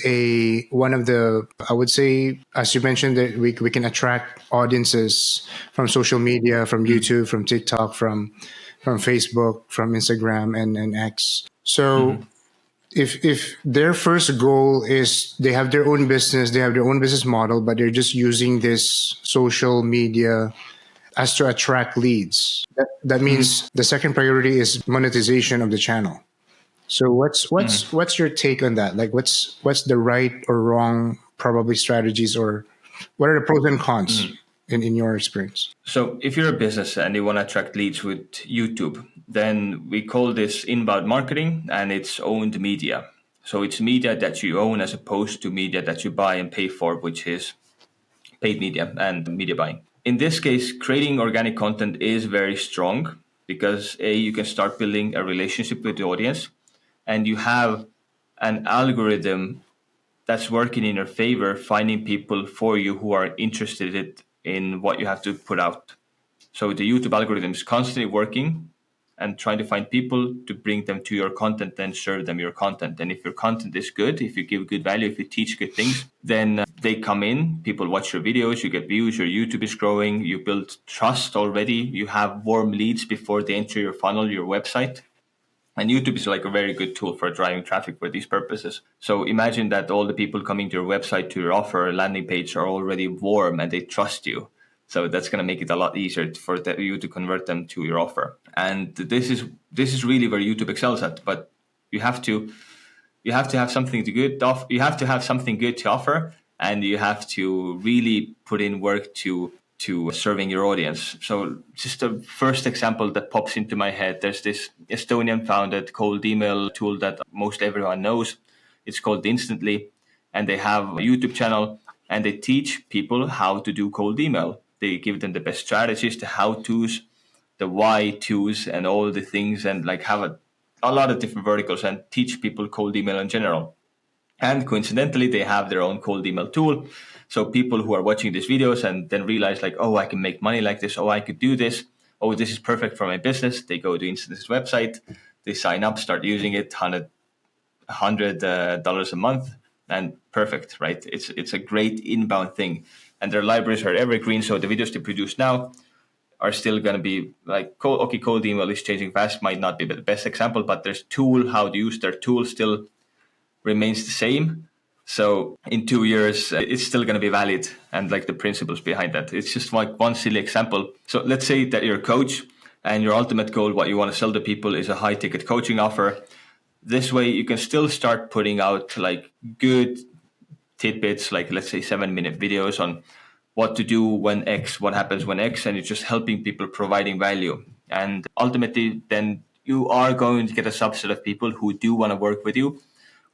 one of the, I would say, as you mentioned, that we can attract audiences from social media, from YouTube, from TikTok, from Facebook, from Instagram and X. So if their first goal is they have their own business, they have their own business model, but they're just using this social media as to attract leads, that means the second priority is monetization of the channel. So what's your take on that? Like what's the right or wrong probably strategies, or what are the pros and cons in your experience? So if you're a business and you want to attract leads with YouTube, then we call this inbound marketing, and it's owned media. So it's media that you own as opposed to media that you buy and pay for, which is paid media and media buying. In this case, creating organic content is very strong because you can start building a relationship with the audience, and you have an algorithm that's working in your favor, finding people for you who are interested in what you have to put out. So the YouTube algorithm is constantly working and trying to find people to bring them to your content and serve them your content. And if your content is good, if you give good value, if you teach good things, then they come in, people watch your videos, you get views, your YouTube is growing, you build trust already, you have warm leads before they enter your funnel, your website. And YouTube is like a very good tool for driving traffic for these purposes. So imagine that all the people coming to your website, to your offer, landing page are already warm and they trust you. So that's going to make it a lot easier for you to convert them to your offer. And this is really where YouTube excels at. But you have to have something good. You have to have something good to offer, and you have to really put in work to serving your audience. So just a first example that pops into my head, there's this Estonian founded cold email tool that most everyone knows. It's called Instantly, and they have a YouTube channel, and they teach people how to do cold email. They give them the best strategies, the how-tos, the why-tos, and all the things, and like have a lot of different verticals and teach people cold email in general. And coincidentally, they have their own cold email tool. So people who are watching these videos and then realize like, oh, I can make money like this. Oh, I could do this. Oh, this is perfect for my business. They go to Instant's website, they sign up, start using it, $100 a month, and perfect, right? It's a great inbound thing. And their libraries are evergreen. So the videos they produce now are still going to be like, cold email is changing fast, might not be the best example, but there's tool, how to use their tool still remains the same. So in 2 years, it's still going to be valid, and like the principles behind that. It's just like one silly example. So let's say that you're a coach and your ultimate goal, what you want to sell to people, is a high ticket coaching offer. This way you can still start putting out like good tidbits, like let's say 7-minute videos on what to do when X, what happens when X, and you're just helping people, providing value. And ultimately, then you are going to get a subset of people who do want to work with you,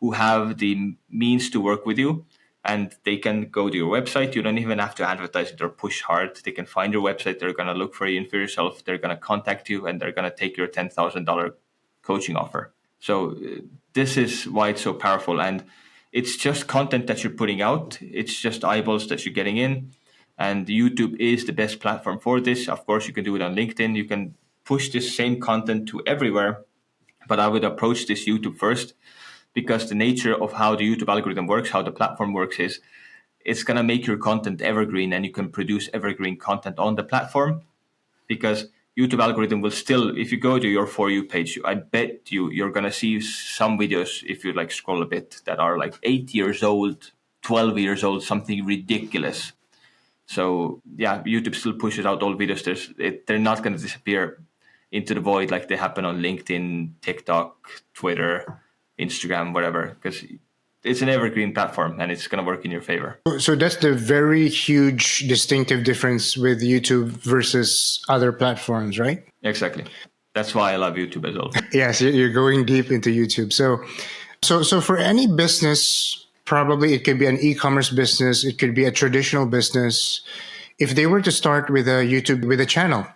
who have the means to work with you, and they can go to your website. You don't even have to advertise it or push hard. They can find your website. They're going to look for you and for yourself. They're going to contact you, and they're going to take your $10,000 coaching offer. So this is why it's so powerful. And it's just content that you're putting out. It's just eyeballs that you're getting in. And YouTube is the best platform for this. Of course, you can do it on LinkedIn. You can push this same content to everywhere. But I would approach this YouTube first, because the nature of how the YouTube algorithm works, how the platform works, is it's going to make your content evergreen, and you can produce evergreen content on the platform. Because YouTube algorithm will still, if you go to your For You page, I bet you're going to see some videos, if you like scroll a bit, that are like 8 years old, 12 years old, something ridiculous. So yeah, YouTube still pushes out old videos. They're not going to disappear into the void like they happen on LinkedIn, TikTok, Twitter, Instagram, whatever, because it's an evergreen platform and it's going to work in your favor. So that's the very huge distinctive difference with YouTube versus other platforms, right? Exactly. That's why I love YouTube as well. Yes, you're going deep into YouTube. So for any business, probably it could be an e-commerce business, it could be a traditional business. If they were to start with a YouTube, with a channel,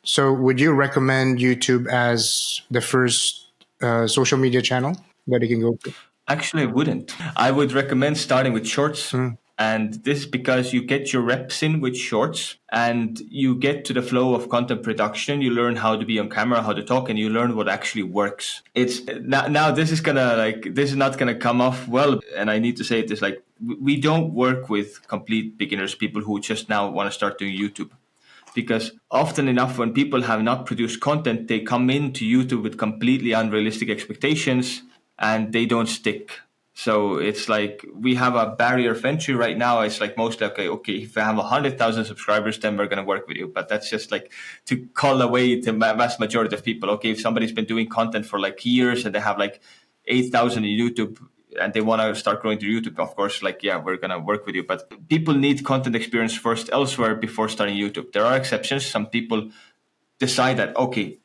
so would you recommend YouTube as the first social media channel that they can go to? Actually, I wouldn't. I would recommend starting with shorts. And this is because you get your reps in with shorts and you get to the flow of content production. You learn how to be on camera, how to talk, and you learn what actually works. It's now this is not gonna come off well. And I need to say this, like, we don't work with complete beginners, people who just now want to start doing YouTube. Because often enough, when people have not produced content, they come into YouTube with completely unrealistic expectations and they don't stick. So it's like we have a barrier of entry right now. It's like mostly, okay, if I have 100,000 subscribers, then we're going to work with you. But that's just like to call away the vast majority of people. Okay, if somebody's been doing content for like years and they have like 8,000 in YouTube, and they want to start growing to YouTube, of course, like, yeah, we're going to work with you. But people need content experience first elsewhere before starting YouTube. There are exceptions. Some people decide that, okay,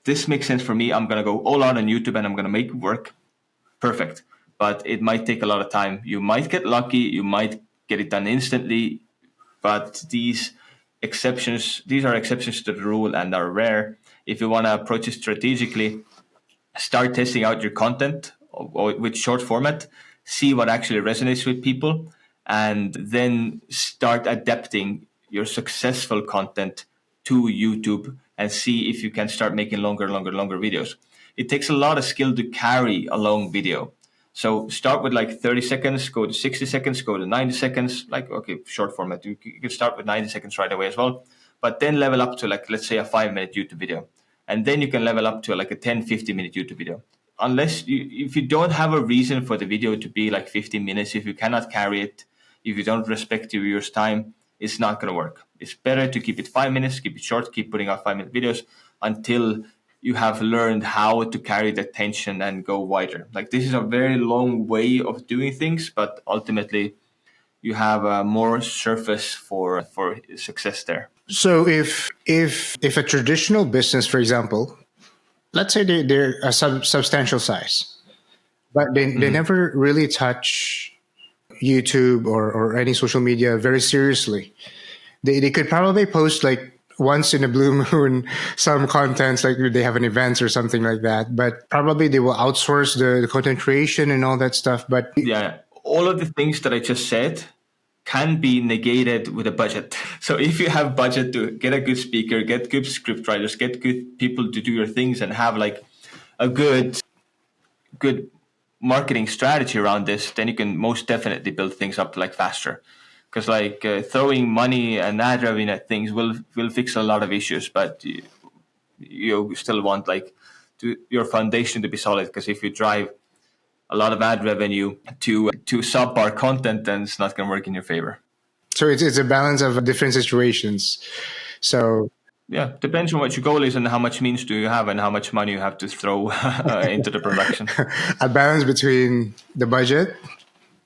this makes sense for me. I'm going to go all out on YouTube and I'm going to make it work. Perfect. But it might take a lot of time. You might get lucky. You might get it done instantly. But these are exceptions to the rule and are rare. If you want to approach it strategically, start testing out your content with short format, see what actually resonates with people, and then start adapting your successful content to YouTube and see if you can start making longer videos. It takes a lot of skill to carry a long video. So start with like 30 seconds, go to 60 seconds, go to 90 seconds, like, okay, short format. You can start with 90 seconds right away as well, but then level up to, like, let's say a 5-minute YouTube video. And then you can level up to like a 10, 15-minute YouTube video. If you don't have a reason for the video to be like 15 minutes, if you cannot carry it, if you don't respect your viewers' time, it's not going to work. It's better to keep it 5 minutes, keep it short, keep putting out 5-minute videos until you have learned how to carry the attention and go wider. Like, this is a very long way of doing things, but ultimately you have more surface for success there. So if a traditional business, for example, let's say they're a substantial size, but they never really touch YouTube or any social media very seriously. They could probably post like once in a blue moon some contents, like they have an event or something like that, but probably they will outsource the content creation and all that stuff. But yeah, all of the things that I just said can be negated with a budget. So if you have budget to get a good speaker, get good script writers, get good people to do your things, and have like a good marketing strategy around this, then you can most definitely build things up like faster. Because like throwing money and ad revenue at things will fix a lot of issues, but you still want like your foundation to be solid. Because if you drive a lot of ad revenue to subpar content, then it's not going to work in your favor. So it's a balance of different situations. So yeah, depends on what your goal is and how much means do you have and how much money you have to throw into the production. A balance between the budget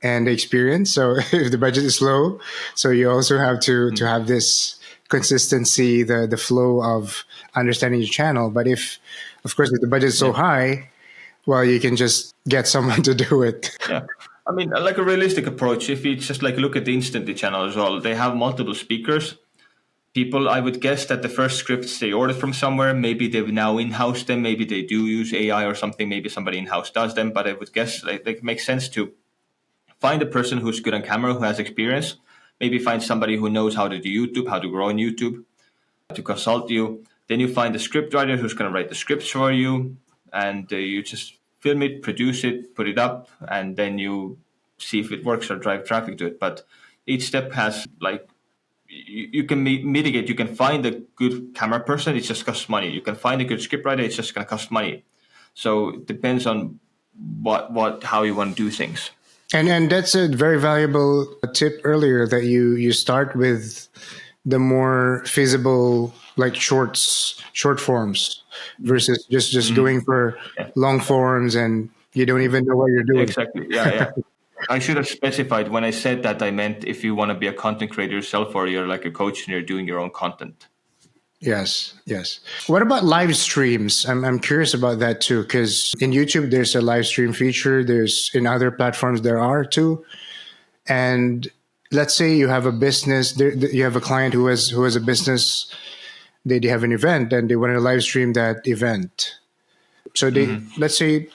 and the experience. So if the budget is low, so you also have to have this consistency, the flow of understanding your channel. But if, of course, if the budget is so high, well, you can just get someone to do it. Yeah. I mean, like a realistic approach, if you just like look at the Instantly channel as well, they have multiple speakers. People, I would guess that the first scripts they ordered from somewhere, maybe they've now in-house them, maybe they do use AI or something, maybe somebody in-house does them, but I would guess like, it makes sense to find a person who's good on camera, who has experience, maybe find somebody who knows how to do YouTube, how to grow on YouTube, to consult you. Then you find a script writer who's going to write the scripts for you. and you just film it, produce it, put it up, and then you see if it works or drive traffic to it. But each step has like you can mitigate. You can find a good camera person. It just costs money. You can find a good scriptwriter. It's just going to cost money. So it depends on how you want to do things. And that's a very valuable tip earlier, that you start with the more feasible, like short forms, versus just going for long forms and you don't even know what you're doing. Exactly. Yeah. I should have specified when I said that. I meant if you want to be a content creator yourself, or you're like a coach and you're doing your own content. Yes. What about live streams? I'm curious about that too, because in YouTube there's a live stream feature. There's in other platforms there are too. And let's say you have a business, you have a client who has a business. They have an event and they want to live stream that event. So they let's say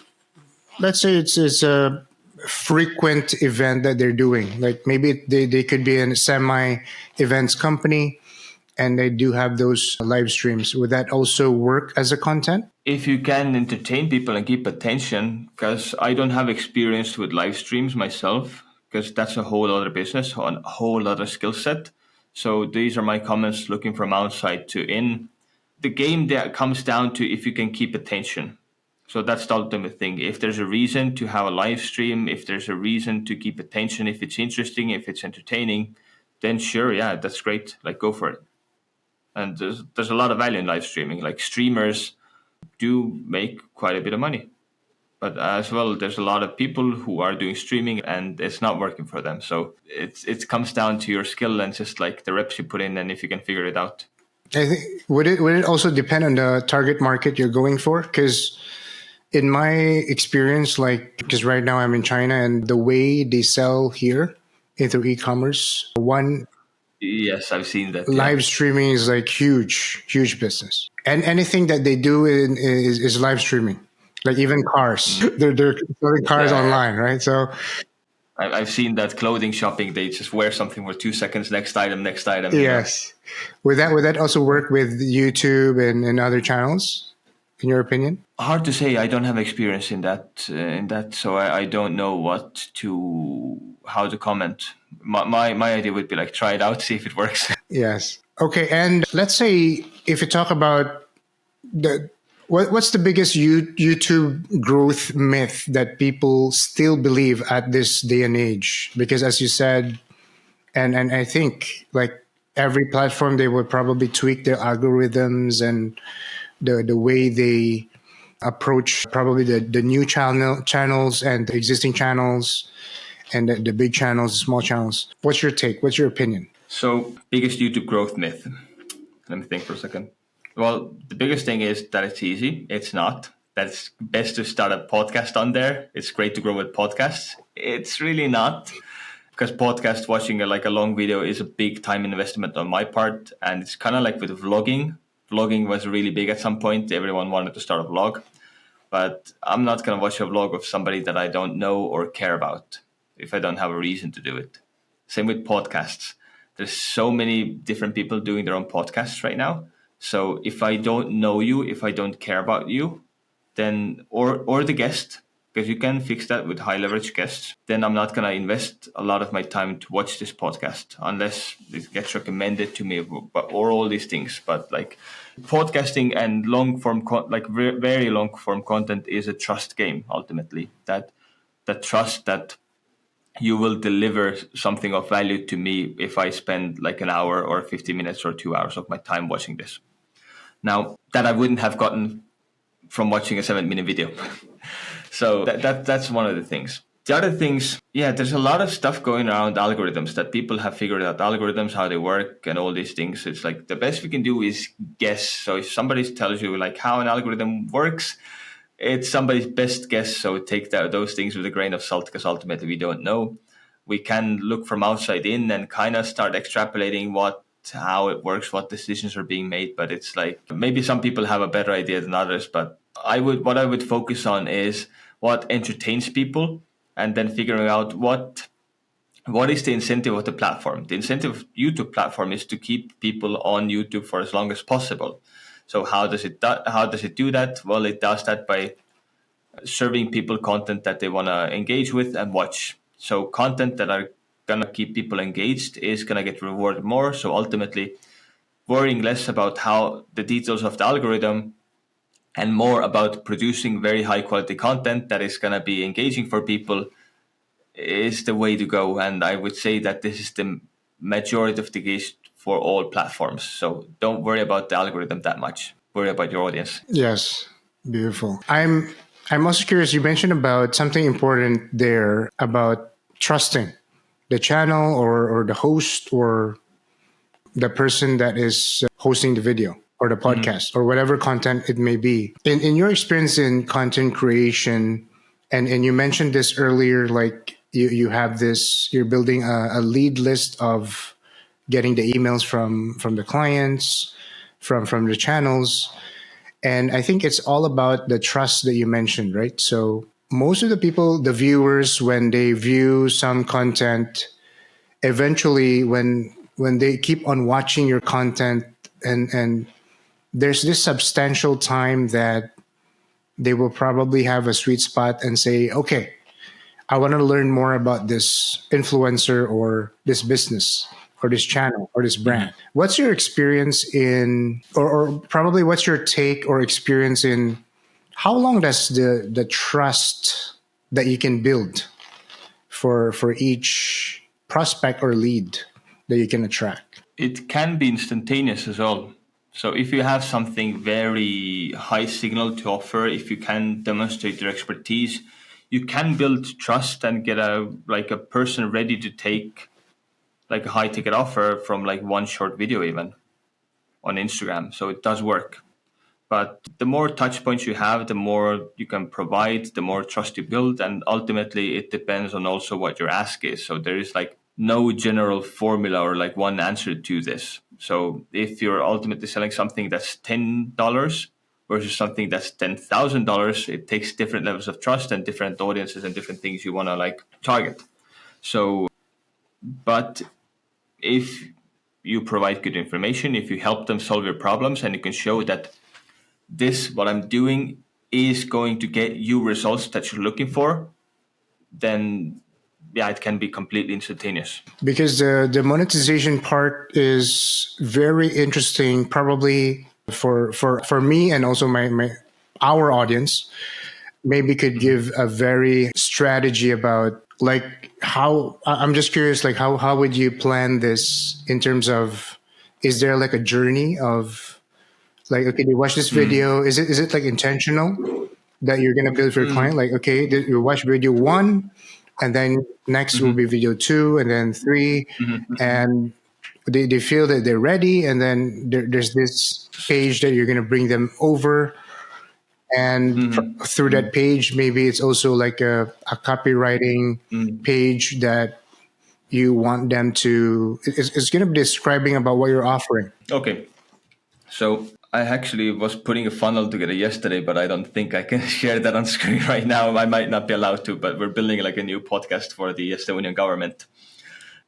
it's a frequent event that they're doing. Like maybe they could be in a semi events company, and they do have those live streams. Would that also work as a content? If you can entertain people and keep attention, because I don't have experience with live streams myself, because that's a whole other business, a whole other skill set. So these are my comments looking from outside to in. The game that comes down to if you can keep attention. So that's the ultimate thing. If there's a reason to have a live stream, if there's a reason to keep attention, if it's interesting, if it's entertaining, then sure, yeah, that's great. Like, go for it. And there's a lot of value in live streaming. Like, streamers do make quite a bit of money. But as well, there's a lot of people who are doing streaming and it's not working for them. So it comes down to your skill and just like the reps you put in, and if you can figure it out. I think would it also depend on the target market you're going for? Because in my experience, like, because right now I'm in China, and the way they sell here through e-commerce, Yes, I've seen that. Live streaming is like huge business, and anything that they do is live streaming. Like even cars, they're selling cars online, right? So I've seen that clothing shopping. They just wear something for 2 seconds. Next item. Yes. Would that also work with YouTube and other channels? In your opinion? Hard to say. I don't have experience in that. So I don't know how to comment. My idea would be like, try it out, see if it works. Yes. Okay. And let's say if you talk about what's the biggest YouTube growth myth that people still believe at this day and age? Because as you said, and I think like every platform, they would probably tweak their algorithms and the way they approach probably the new channels and the existing channels and the big channels, the small channels. What's your take? What's your opinion? So, biggest YouTube growth myth. Let me think for a second. Well, the biggest thing is that it's easy. It's not. That's best to start a podcast on there. It's great to grow with podcasts. It's really not. Because podcast watching a long video is a big time investment on my part. And it's kind of like with vlogging. Vlogging was really big at some point. Everyone wanted to start a vlog. But I'm not going to watch a vlog of somebody that I don't know or care about if I don't have a reason to do it. Same with podcasts. There's so many different people doing their own podcasts right now. So if I don't know you, if I don't care about you, then or the guest, because you can fix that with high leverage guests, then I'm not going to invest a lot of my time to watch this podcast unless it gets recommended to me or all these things. But like podcasting and long form, very long form content is a trust game ultimately. That trust that you will deliver something of value to me if I spend like an hour or 50 minutes or 2 hours of my time watching this. Now, that I wouldn't have gotten from watching a 7-minute video. So that's one of the things. The other things, there's a lot of stuff going around algorithms that people have figured out algorithms, how they work and all these things. It's like the best we can do is guess. So if somebody tells you like how an algorithm works, it's somebody's best guess. So take those things with a grain of salt, because ultimately we don't know. We can look from outside in and kind of start extrapolating how it works, what decisions are being made. But it's like maybe some people have a better idea than others. But what I would focus on is what entertains people, and then figuring out what is the incentive of the platform. The incentive of YouTube platform is to keep people on YouTube for as long as possible. So how does it do that? Well, it does that by serving people content that they want to engage with and watch. So content that are going to keep people engaged is going to get rewarded more. So ultimately, worrying less about how the details of the algorithm and more about producing very high quality content that is going to be engaging for people is the way to go. And I would say that this is the majority of the case for all platforms. So don't worry about the algorithm that much. Worry about your audience. Yes, beautiful. I'm also curious. You mentioned about something important there about trusting the channel or the host or the person that is hosting the video or the podcast or whatever content it may be. In your experience in content creation, and you mentioned this earlier, like you have this, you're building a lead list of getting the emails from the clients, from the channels. And I think it's all about the trust that you mentioned, right? So most of the people, the viewers, when they view some content, eventually when they keep on watching your content and there's this substantial time that they will probably have a sweet spot and say, okay, I want to learn more about this influencer or this business or this channel or this brand. What's your experience in, or probably what's your take or experience in how long does the trust that you can build for each prospect or lead that you can attract? It can be instantaneous as well. So if you have something very high signal to offer, if you can demonstrate your expertise, you can build trust and get a person ready to take like a high ticket offer from like one short video even on Instagram. So it does work. But the more touch points you have, the more you can provide, the more trust you build. And ultimately it depends on also what your ask is. So there is like no general formula or like one answer to this. So if you're ultimately selling something that's $10 versus something that's $10,000, it takes different levels of trust and different audiences and different things you want to like target. So, but if you provide good information, if you help them solve your problems and you can show that this, what I'm doing is going to get you results that you're looking for, then yeah, it can be completely instantaneous. Because the monetization part is very interesting, probably for me and also our audience. Maybe could give a very strategy about like how I'm just curious, like how would you plan this in terms of, is there like a journey of like, okay, you watch this video, is it like intentional that you're gonna build for your client? Like, okay, you watch video 1, and then next will be video 2, and then 3, and they feel that they're ready, and then there's this page that you're gonna bring them over. And through that page, maybe it's also like a copywriting page that you want them to, it's going to be describing about what you're offering. Okay. So I actually was putting a funnel together yesterday, but I don't think I can share that on screen right now. I might not be allowed to, but we're building like a new podcast for the Estonian government.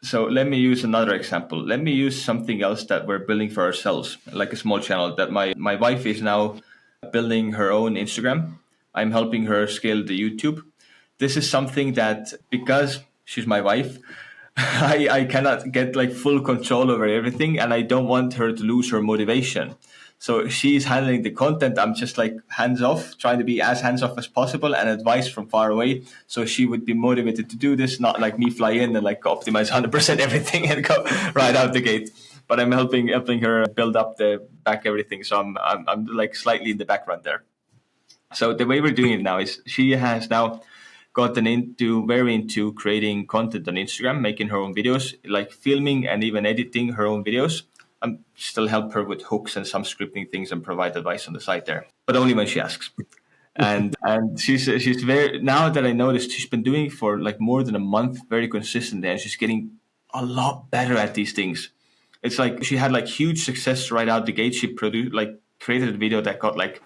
So let me use another example. Let me use something else that we're building for ourselves, like a small channel that my wife is now building her own Instagram. I'm helping her scale the YouTube. This is something that, because she's my wife, I cannot get like full control over everything, and I don't want her to lose her motivation. So she's handling the content. I'm just like hands off, trying to be as hands off as possible and advice from far away. So she would be motivated to do this, not like me fly in and like optimize 100% everything and go right out the gate. But I'm helping her build up the back everything. So I'm like slightly in the background there. So the way we're doing it now is she has now gotten very into creating content on Instagram, making her own videos, like filming and even editing her own videos. I still help her with hooks and some scripting things and provide advice on the side there, but only when she asks. And she's very, now that I noticed, she's been doing it for like more than a month, very consistently, and she's getting a lot better at these things. It's like she had like huge success right out the gate. She created a video that got like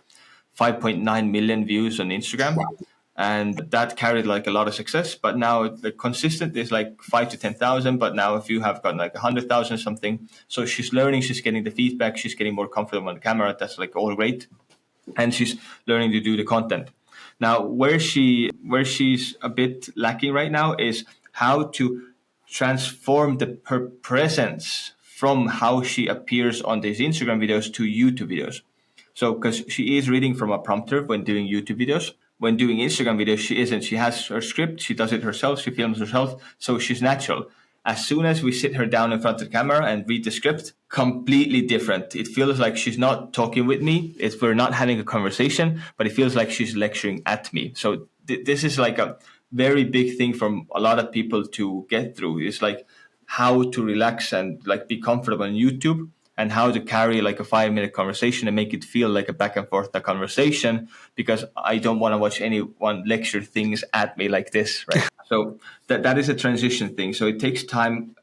5.9 million views on Instagram. Wow. And that carried like a lot of success. But now the consistent is like 5 to 10,000. But now if you have got like 100,000 something, so she's learning, she's getting the feedback, she's getting more comfortable on the camera. That's like all great. And she's learning to do the content. Now, where she's a bit lacking right now is how to transform her presence from how she appears on these Instagram videos to YouTube videos. So, because she is reading from a prompter when doing YouTube videos, when doing Instagram videos, she isn't. She has her script, she does it herself, she films herself, so she's natural. As soon as we sit her down in front of the camera and read the script, completely different. It feels like she's not talking with me. We're not having a conversation, but it feels like she's lecturing at me. So this is like a very big thing from a lot of people to get through. It's like how to relax and like be comfortable on YouTube, and how to carry like a 5-minute conversation and make it feel like a back and forth conversation, because I don't want to watch anyone lecture things at me like this, right? So that is a transition thing. So it takes time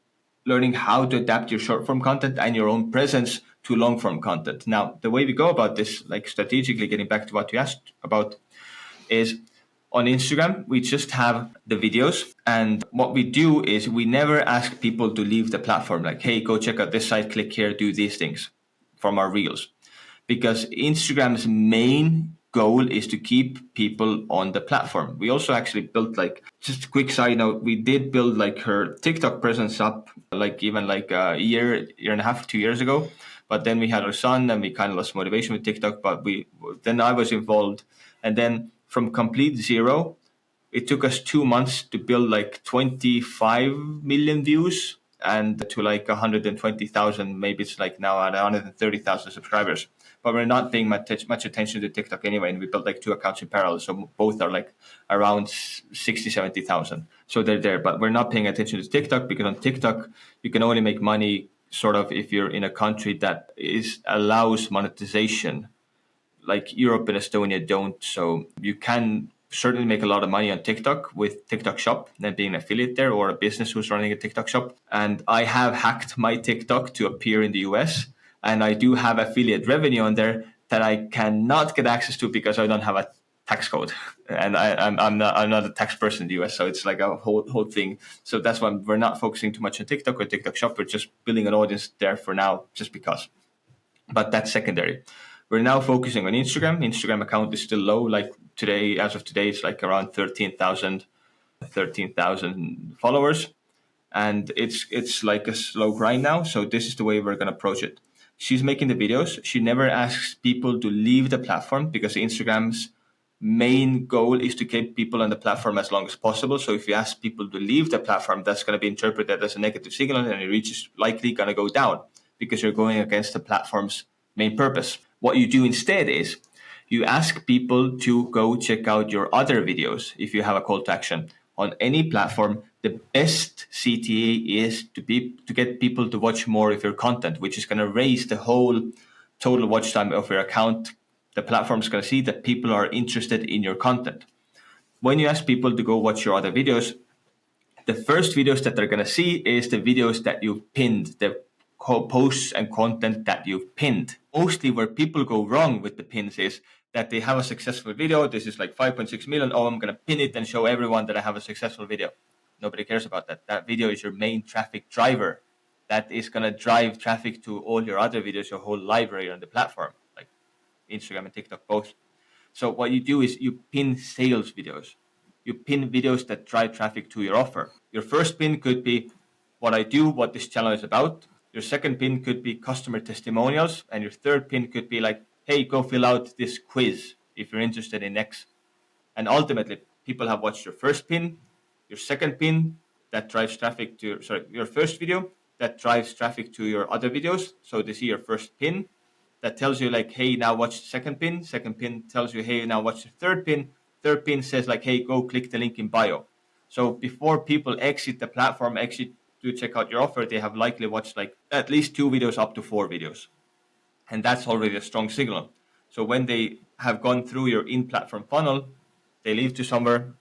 learning how to adapt your short form content and your own presence to long form content. Now, the way we go about this, like strategically getting back to what you asked about, is on Instagram, we just have the videos. And what we do is we never ask people to leave the platform. Like, hey, go check out this site, click here, do these things from our reels. Because Instagram's main goal is to keep people on the platform. We also actually built, like, just a quick side note, we did build like her TikTok presence up like even like a year and a half, 2 years ago. But then we had our son and we kind of lost motivation with TikTok, but then I was involved. And then from complete zero, it took us 2 months to build like 25 million views and to like 120,000. Maybe it's like now at 130,000 subscribers. But we're not paying much attention to TikTok anyway. And we built like 2 accounts in parallel. So both are like around 60, 70,000. So they're there. But we're not paying attention to TikTok, because on TikTok, you can only make money sort of if you're in a country that allows monetization. Like Europe and Estonia don't. So you can certainly make a lot of money on TikTok with TikTok Shop and being an affiliate there, or a business who's running a TikTok shop. And I have hacked my TikTok to appear in the US, and I do have affiliate revenue on there that I cannot get access to because I don't have a tax code, and I'm not a tax person in the US, so it's like a whole thing. So that's why we're not focusing too much on TikTok or TikTok Shop. We're just building an audience there for now, just because. But that's secondary. We're now focusing on Instagram. Instagram account is still low. Like today, as of today, it's like around 13,000 followers. And it's like a slow grind now. So this is the way we're going to approach it. She's making the videos. She never asks people to leave the platform, because Instagram's main goal is to keep people on the platform as long as possible. So if you ask people to leave the platform, that's going to be interpreted as a negative signal, and your reach is likely going to go down because you're going against the platform's main purpose. What you do instead is you ask people to go check out your other videos. If you have a call to action on any platform, the best CTA is to get people to watch more of your content, which is going to raise the whole total watch time of your account. The platform is going to see that people are interested in your content. When you ask people to go watch your other videos, the first videos that they're going to see is the videos that you've pinned, the posts and content that you've pinned. Mostly where people go wrong with the pins is that they have a successful video. This is like 5.6 million. Oh, I'm going to pin it and show everyone that I have a successful video. Nobody cares about that. That video is your main traffic driver. That is going to drive traffic to all your other videos, your whole library on the platform, like Instagram and TikTok both. So what you do is you pin sales videos. You pin videos that drive traffic to your offer. Your first pin could be what I do, what this channel is about. Your second pin could be customer testimonials. And your third pin could be like, hey, go fill out this quiz if you're interested in X. And ultimately, people have watched your first pin, your second pin that drives traffic to your first video that drives traffic to your other videos. So they see your first pin that tells you like, hey, now watch the second pin. Second pin tells you, hey, now watch the third pin. Third pin says like, hey, go click the link in bio. So before people exit the platform, to check out your offer, they have likely watched like at least 2 videos up to 4 videos. And that's already a strong signal. So when they have gone through your in-platform funnel, they leave to somewhere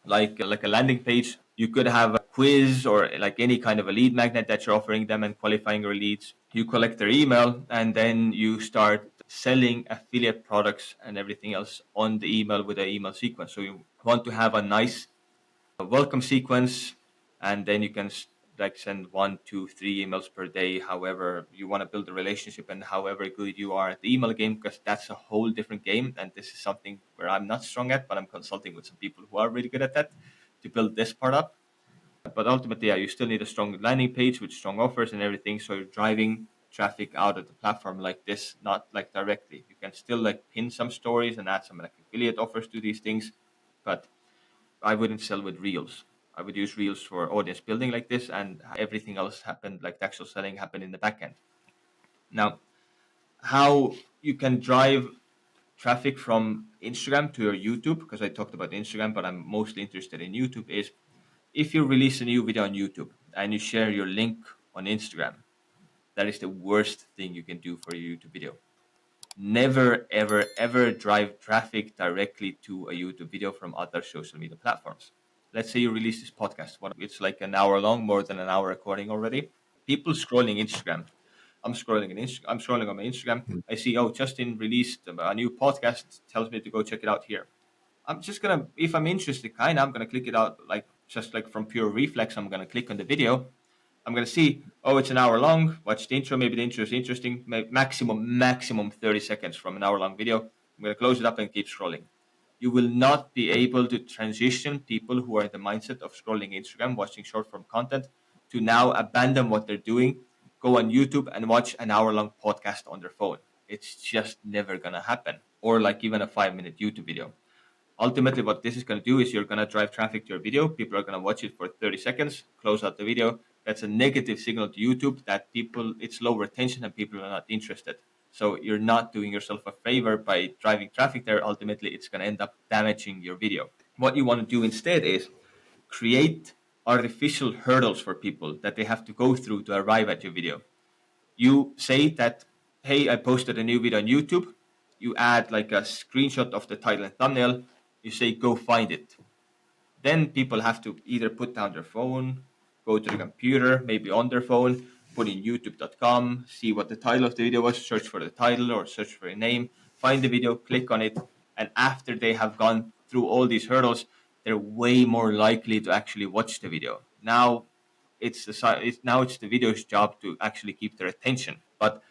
like a landing page. You could have a quiz or like any kind of a lead magnet that you're offering them and qualifying your leads. You collect their email, and then you start selling affiliate products and everything else on the email with an email sequence. So you want to have a nice welcome sequence, and then you can like send 1, 2, 3 emails per day, however you want to build a relationship and however good you are at the email game, because that's a whole different game. And this is something where I'm not strong at, but I'm consulting with some people who are really good at that to build this part up. But ultimately, yeah, you still need a strong landing page with strong offers and everything. So you're driving traffic out of the platform like this, not like directly. You can still like pin some stories and add some like affiliate offers to these things, but I wouldn't sell with Reels. I would use Reels for audience building like this, and everything else happened, like the actual selling happened in the back end. Now, how you can drive traffic from Instagram to your YouTube, because I talked about Instagram, but I'm mostly interested in YouTube, is if you release a new video on YouTube and you share your link on Instagram, that is the worst thing you can do for a YouTube video. Never, ever, ever drive traffic directly to a YouTube video from other social media platforms. Let's say you release this podcast. It's like an hour long, more than an hour recording already. People scrolling Instagram. I'm scrolling on my Instagram. I see, oh, Justin released a new podcast, tells me to go check it out here. I'm just gonna, if I'm interested, I'm gonna click it out, like just like from pure reflex. I'm gonna click on the video. I'm gonna see, oh, it's an hour long. Watch the intro. Maybe the intro is interesting. Maximum 30 seconds from an hour long video. I'm gonna close it up and keep scrolling. You will not be able to transition people who are in the mindset of scrolling Instagram, watching short form content, to now abandon what they're doing, go on YouTube and watch an hour long podcast on their phone. It's just never gonna happen. Or like even a 5-minute YouTube video. Ultimately, what this is going to do is you're going to drive traffic to your video. People are going to watch it for 30 seconds, close out the video. That's a negative signal to YouTube that it's low retention and people are not interested. So you're not doing yourself a favor by driving traffic there. Ultimately, it's going to end up damaging your video. What you want to do instead is create artificial hurdles for people that they have to go through to arrive at your video. You say that, hey, I posted a new video on YouTube. You add like a screenshot of the title and thumbnail. You say, go find it. Then people have to either put down their phone, go to the computer, maybe on their phone, put in youtube.com, see what the title of the video was, search for the title or search for a name, find the video, click on it. And after they have gone through all these hurdles, they're way more likely to actually watch the video. Now it's the video's job to actually keep their attention. But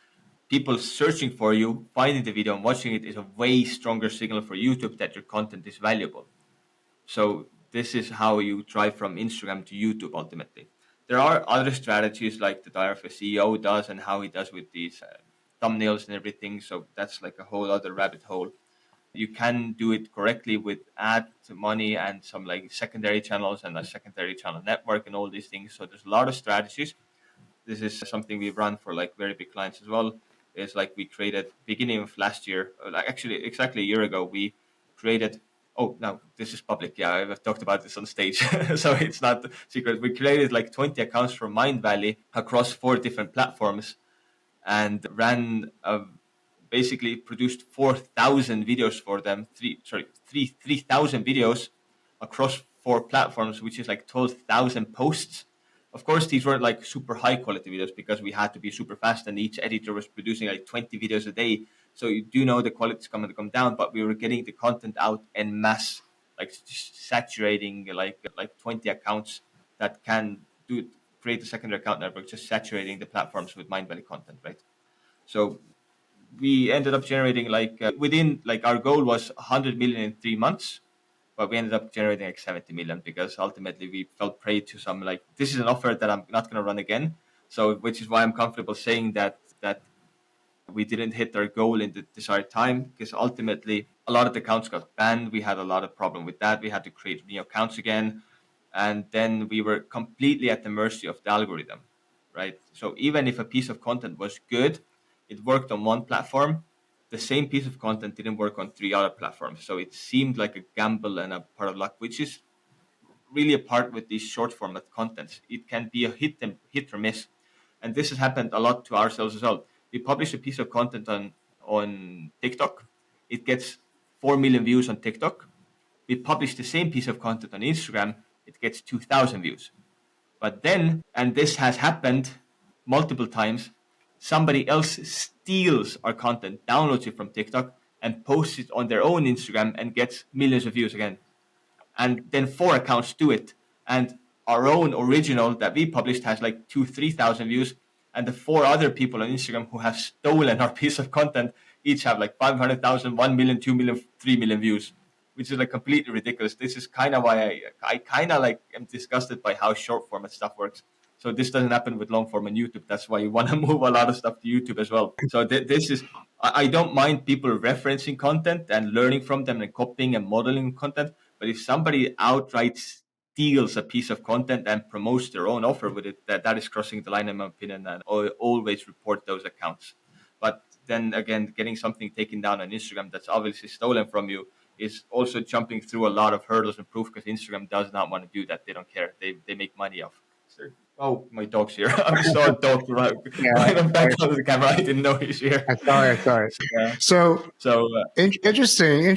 people searching for you, finding the video and watching it is a way stronger signal for YouTube that your content is valuable. So this is how you drive from Instagram to YouTube ultimately. There are other strategies like the Diary of a CEO does and how he does with these thumbnails and everything. So that's like a whole other rabbit hole. You can do it correctly with ad money and some like secondary channels and a secondary channel network and all these things. So there's a lot of strategies. This is something we've run for like very big clients as well. Is like we created beginning of last year, like actually exactly a year ago, we created. Oh, no, this is public. Yeah, I've talked about this on stage, so it's not secret. We created like 20 accounts for Mindvalley across 4 different platforms, and ran basically produced 4,000 videos for them. 3,000 videos across 4 platforms, which is like 12,000 posts. Of course, these weren't like super high quality videos because we had to be super fast and each editor was producing like 20 videos a day. So you do know the quality is going to come down, but we were getting the content out en masse, like just saturating like 20 accounts that can create a secondary account network, just saturating the platforms with Mindvalley content, right? So we ended up generating like within like our goal was 100 million in 3 months. But we ended up generating like 70 million because ultimately we fell prey to some like, this is an offer that I'm not going to run again. So, which is why I'm comfortable saying that we didn't hit our goal in the desired time, because ultimately a lot of the accounts got banned. We had a lot of problem with that. We had to create new accounts again. And then we were completely at the mercy of the algorithm, right? So even if a piece of content was good, it worked on one platform, the same piece of content didn't work on 3 other platforms. So it seemed like a gamble and a part of luck, which is really a part with these short format contents. It can be a hit or miss. And this has happened a lot to ourselves as well. We publish a piece of content on TikTok. It gets 4 million views on TikTok. We publish the same piece of content on Instagram. It gets 2,000 views. But then, and this has happened multiple times, somebody else steals our content, downloads it from TikTok, and posts it on their own Instagram and gets millions of views again. And then 4 accounts do it. And our own original that we published has like 2,000-3,000 views, and the 4 other people on Instagram who have stolen our piece of content each have like 500,000, 1 million, 2 million, 3 million views, which is like completely ridiculous. This is kind of why I kind of like am disgusted by how short format stuff works. So this doesn't happen with long form on YouTube. That's why you want to move a lot of stuff to YouTube as well. So this is, I don't mind people referencing content and learning from them and copying and modeling content. But if somebody outright steals a piece of content and promotes their own offer with it, that is crossing the line in my opinion, and I always report those accounts. But then again, getting something taken down on Instagram that's obviously stolen from you is also jumping through a lot of hurdles and proof, because Instagram does not want to do that. They don't care. They make money off. Oh, my dog's here. I saw a dog right back out of the camera. I didn't know he's here. I saw it. Yeah. So interesting.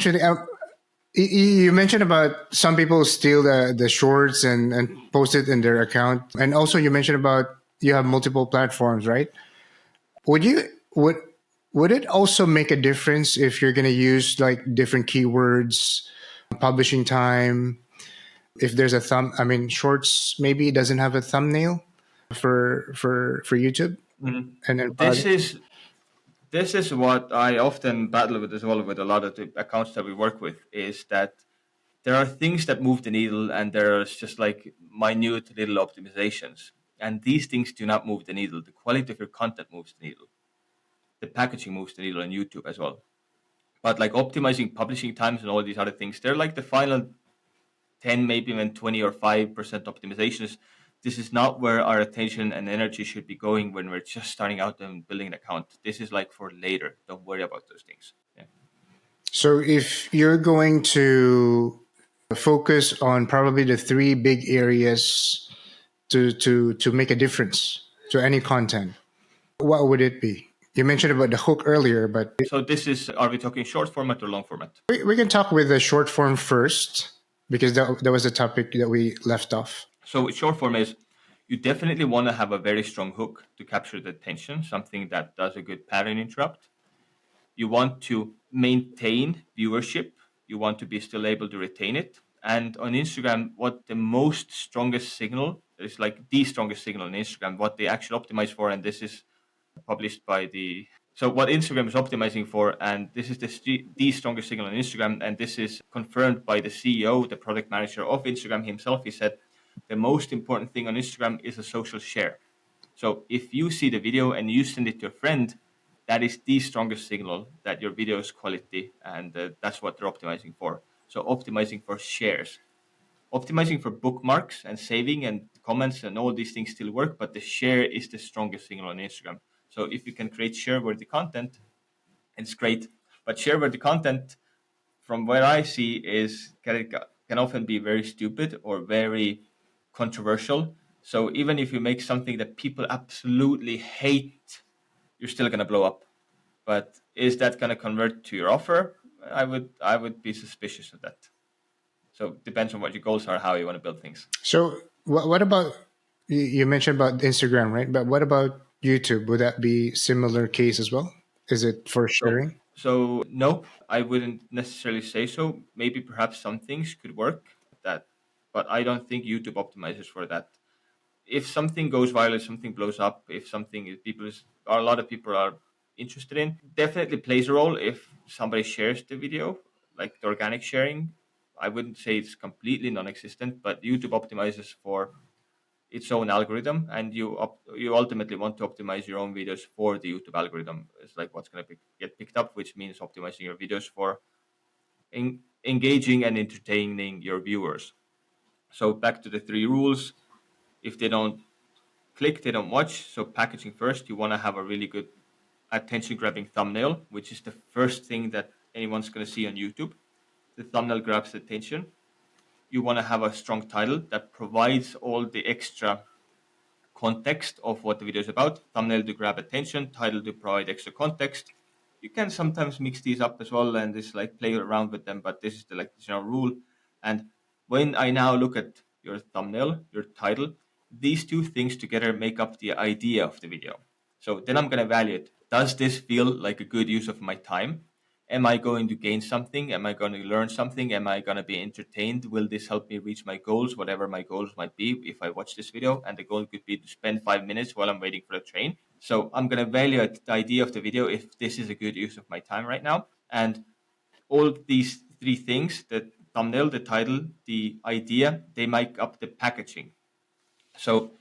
You mentioned about some people steal the shorts and post it in their account, and also you mentioned about you have multiple platforms, right? Would it also make a difference if you're going to use like different keywords, publishing time? If there's a shorts maybe doesn't have a thumbnail for YouTube. Mm-hmm. And then this is what I often battle with as well with a lot of the accounts that we work with, is that there are things that move the needle and there's just like minute little optimizations. And these things do not move the needle. The quality of your content moves the needle. The packaging moves the needle on YouTube as well. But like optimizing publishing times and all these other things, they're like the final 10, maybe even 20 or 5% optimizations. This is not where our attention and energy should be going when we're just starting out and building an account. This is like for later. Don't worry about those things. Yeah. So if you're going to focus on probably the 3 big areas to make a difference to any content, what would it be? You mentioned about the hook earlier, but so this is, are we talking short format or long format? We can talk with the short form first, because that was the topic that we left off. So short form is, you definitely want to have a very strong hook to capture the attention, something that does a good pattern interrupt. You want to maintain viewership. You want to be still able to retain it. And on Instagram, what the most strongest signal is, like the strongest signal on Instagram, what they actually optimize for, and this is published by so what Instagram is optimizing for, and this is the strongest signal on Instagram, and this is confirmed by the CEO, the product manager of Instagram himself. He said, the most important thing on Instagram is a social share. So if you see the video and you send it to a friend, that is the strongest signal that your video is quality, and that's what they're optimizing for. So optimizing for shares. Optimizing for bookmarks and saving and comments and all these things still work, but the share is the strongest signal on Instagram. So if you can create share-worthy content, it's great. But share-worthy content, from where I see, can often be very stupid or very controversial. So even if you make something that people absolutely hate, you're still going to blow up. But is that going to convert to your offer? I would be suspicious of that. So it depends on what your goals are, how you want to build things. So what about, you mentioned about Instagram, right? But what about YouTube? Would that be similar case as well? Is it for sharing? So no, I wouldn't necessarily say so. Maybe perhaps some things could work that, but I don't think YouTube optimizes for that. If something goes viral, if something blows up, if something a lot of people are interested in, definitely plays a role if somebody shares the video, like the organic sharing. I wouldn't say it's completely non-existent, but YouTube optimizes for its own algorithm, and you ultimately want to optimize your own videos for the YouTube algorithm. It's like what's going to get picked up, which means optimizing your videos for engaging and entertaining your viewers. So back to the 3 rules. If they don't click, they don't watch. So packaging first, you want to have a really good attention-grabbing thumbnail, which is the first thing that anyone's going to see on YouTube. The thumbnail grabs attention. You want to have a strong title that provides all the extra context of what the video is about. Thumbnail to grab attention, title to provide extra context. You can sometimes mix these up as well and just like play around with them, but this is the general rule. And when I now look at your thumbnail, your title, these 2 things together make up the idea of the video. So then I'm going to evaluate, does this feel like a good use of my time? am I going to gain something? Am I going to learn something? Am I going to be entertained? Will this help me reach my goals, whatever my goals might be if I watch this video? And the goal could be to spend 5 minutes while I'm waiting for the train. So I'm going to evaluate the idea of the video if this is a good use of my time right now. And all these three things, the thumbnail, the title, the idea, they make up the packaging. So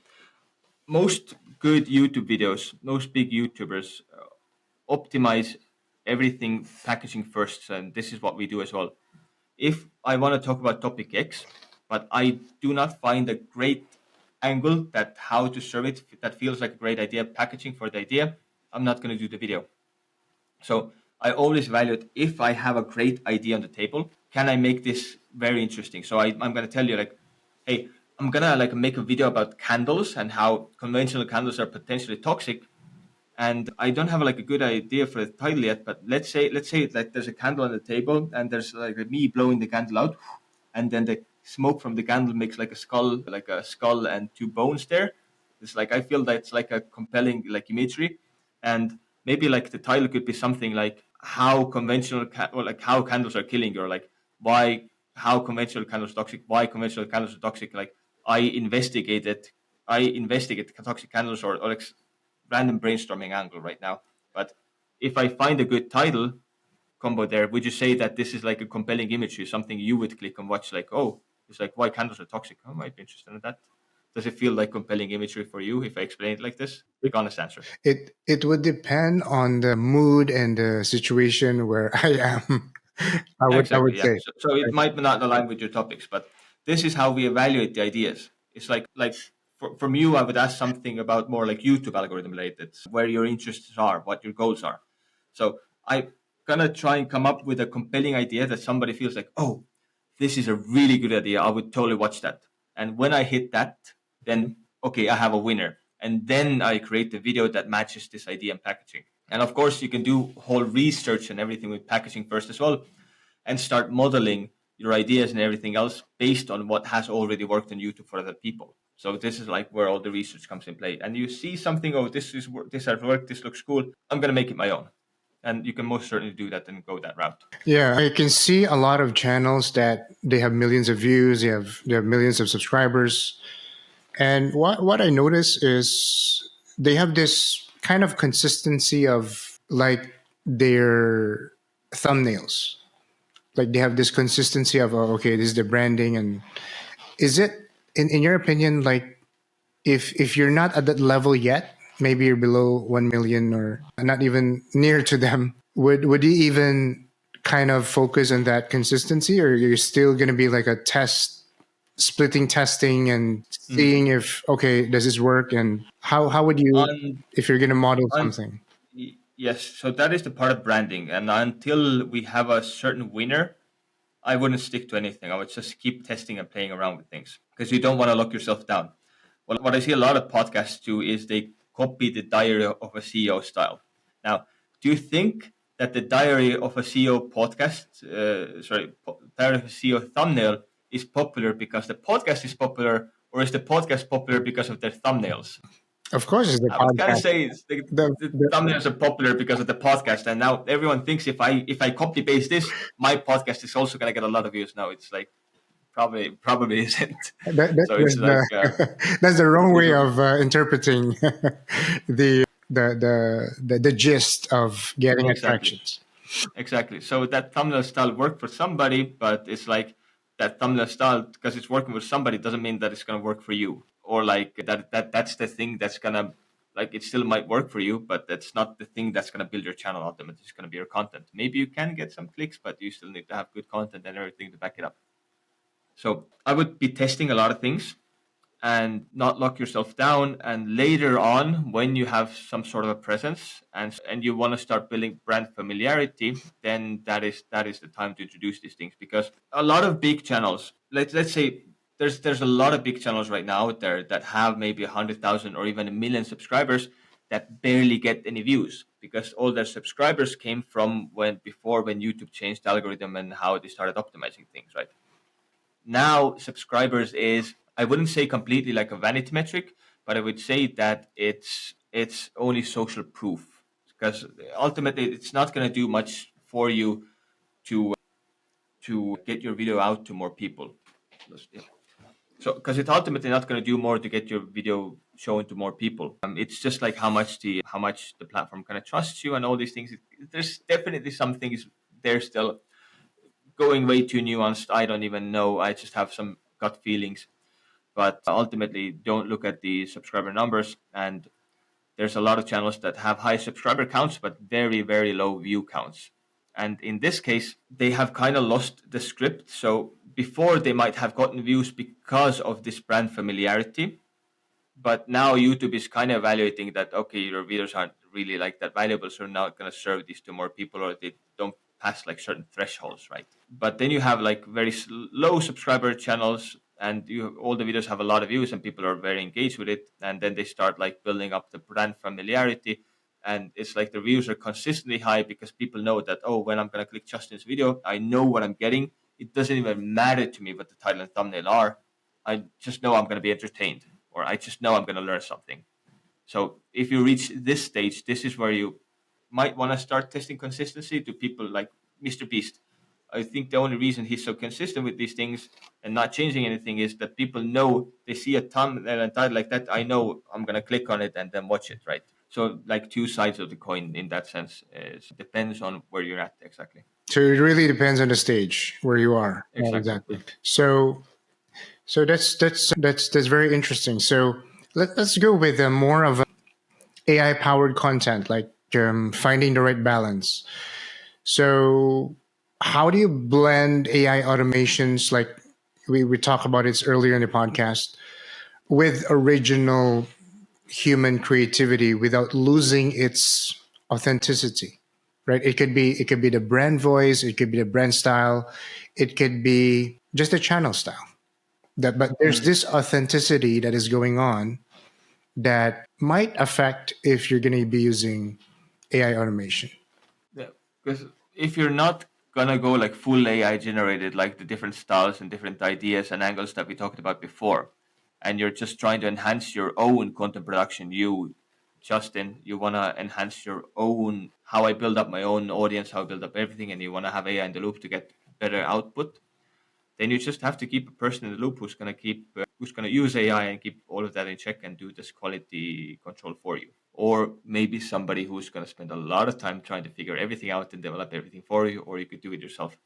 most good YouTube videos, most big YouTubers optimize everything packaging first. And this is what we do as well. If I want to talk about topic X, but I do not find a great angle that how to serve it that feels like a great idea, packaging for the idea, I'm not going to do the video. So I always evaluate if I have a great idea on the table, can I make this very interesting? So I'm going to tell you like, hey, I'm going to like make a video about candles and how conventional candles are potentially toxic. And I don't have like a good idea for the title yet, but let's say like there's a candle on the table and there's like me blowing the candle out, and then the smoke from the candle makes like a skull and two bones there. It's like I feel that's like a compelling like imagery, and maybe like the title could be something like how conventional or like how candles are killing you, or like why how conventional candles are toxic, why conventional candles are toxic. Like I investigate toxic candles or like random brainstorming angle right now. But if I find a good title combo there, would you say that this is like a compelling imagery, something you would click and watch? Like, oh, it's like why candles are toxic. I might be interested in that. Does it feel like compelling imagery for you if I explain it like this? Big honest answer. It would depend on the mood and the situation where I am. I Exactly, would yeah. say. So it might not align with your topics, but this is how we evaluate the ideas. It's like from you, I would ask something about more like YouTube algorithm related, where your interests are, what your goals are. So I gonna try and come up with a compelling idea that somebody feels like, oh, this is a really good idea. I would totally watch that. And when I hit that, then okay, I have a winner. And then I create the video that matches this idea and packaging. And of course, you can do whole research and everything with packaging first as well, and start modeling your ideas and everything else based on what has already worked on YouTube for other people. So this is like where all the research comes in play. And you see something, oh, this has worked, this looks cool, I'm gonna make it my own. And you can most certainly do that and go that route. Yeah, I can see a lot of channels that they have millions of views, they have millions of subscribers. And what I notice is they have this kind of consistency of like their thumbnails. Like they have this consistency of, oh, okay, this is the branding. And is it in your opinion, like if you're not at that level yet, maybe you're below 1 million or not even near to them, would you even kind of focus on that consistency, or you're still going to be like a splitting testing and seeing if, okay, does this work? And how would you, On, if you're going to model on something? yes, so that is the part of branding. And until we have a certain winner, I wouldn't stick to anything. I would just keep testing and playing around with things because you don't want to lock yourself down. Well, what I see a lot of podcasts do is they copy the diary of a CEO style. Now, do you think that the diary of a CEO diary of a CEO thumbnail is popular because the podcast is popular, or is the podcast popular because of their thumbnails? Of course, it's the I would kind of podcast. say the The thumbnails are popular because of the podcast, and now everyone thinks if I copy paste this, my podcast is also gonna get a lot of views. Now it's like probably isn't. So it's that's like that's the wrong it's way of interpreting the gist of getting exactly. attractions. Exactly. So that thumbnail style worked for somebody, but it's like that thumbnail style because it's working with somebody doesn't mean that it's gonna work for you. Or like that's the thing that's gonna like it still might work for you, but that's not the thing that's gonna build your channel ultimately. It's gonna be your content. Maybe you can get some clicks, but you still need to have good content and everything to back it up. So I would be testing a lot of things and not lock yourself down. And later on, when you have some sort of a presence and you want to start building brand familiarity, then that is the time to introduce these things. Because a lot of big channels, let's say there's a lot of big channels right now out there that have maybe 100,000 or even 1 million subscribers that barely get any views because all their subscribers came from when YouTube changed the algorithm and how they started optimizing things, right? Now subscribers is, I wouldn't say completely like a vanity metric, but I would say that it's only social proof because ultimately it's not going to do much for you to get your video out to more people. Yeah. So, because it's ultimately not going to do more to get your video shown to more people. It's just like how much the platform kind of trusts you and all these things. There's definitely some things there still going way too nuanced. I don't even know. I just have some gut feelings. But ultimately, don't look at the subscriber numbers. And there's a lot of channels that have high subscriber counts, but very, very low view counts. And in this case, they have kind of lost the script. So before they might have gotten views because of this brand familiarity, but now YouTube is kind of evaluating that, okay, your videos aren't really like that valuable, so we're not going to serve these to more people, or they don't pass like certain thresholds, right? But then you have like very low subscriber channels, and all the videos have a lot of views and people are very engaged with it, and then they start like building up the brand familiarity, and it's like the views are consistently high because people know that, oh, when I'm going to click Justin's video, I know what I'm getting. It doesn't even matter to me what the title and thumbnail are. I just know I'm going to be entertained, or I just know I'm going to learn something. So if you reach this stage, this is where you might want to start testing consistency to people like Mr. Beast. I think the only reason he's so consistent with these things and not changing anything is that people know, they see a thumbnail and title like that, I know I'm going to click on it and then watch it, right? So like two sides of the coin in that sense. It depends on where you're at exactly. So it really depends on the stage where you are. Exactly. So that's very interesting. So let's go with more of AI powered content, like finding the right balance. So how do you blend AI automations, like we talked about it earlier in the podcast, with original human creativity without losing its authenticity? Right? It could be the brand voice, it could be the brand style, it could be just a channel style. But there's this authenticity that is going on that might affect if you're going to be using AI automation. Yeah, because if you're not gonna go like full AI generated, like the different styles and different ideas and angles that we talked about before, and you're just trying to enhance your own content production, Justin, you wanna enhance your own, how I build up my own audience, how I build up everything, and you wanna have AI in the loop to get better output, then you just have to keep a person in the loop who's gonna use AI and keep all of that in check and do this quality control for you. Or maybe somebody who's gonna spend a lot of time trying to figure everything out and develop everything for you, or you could do it yourself.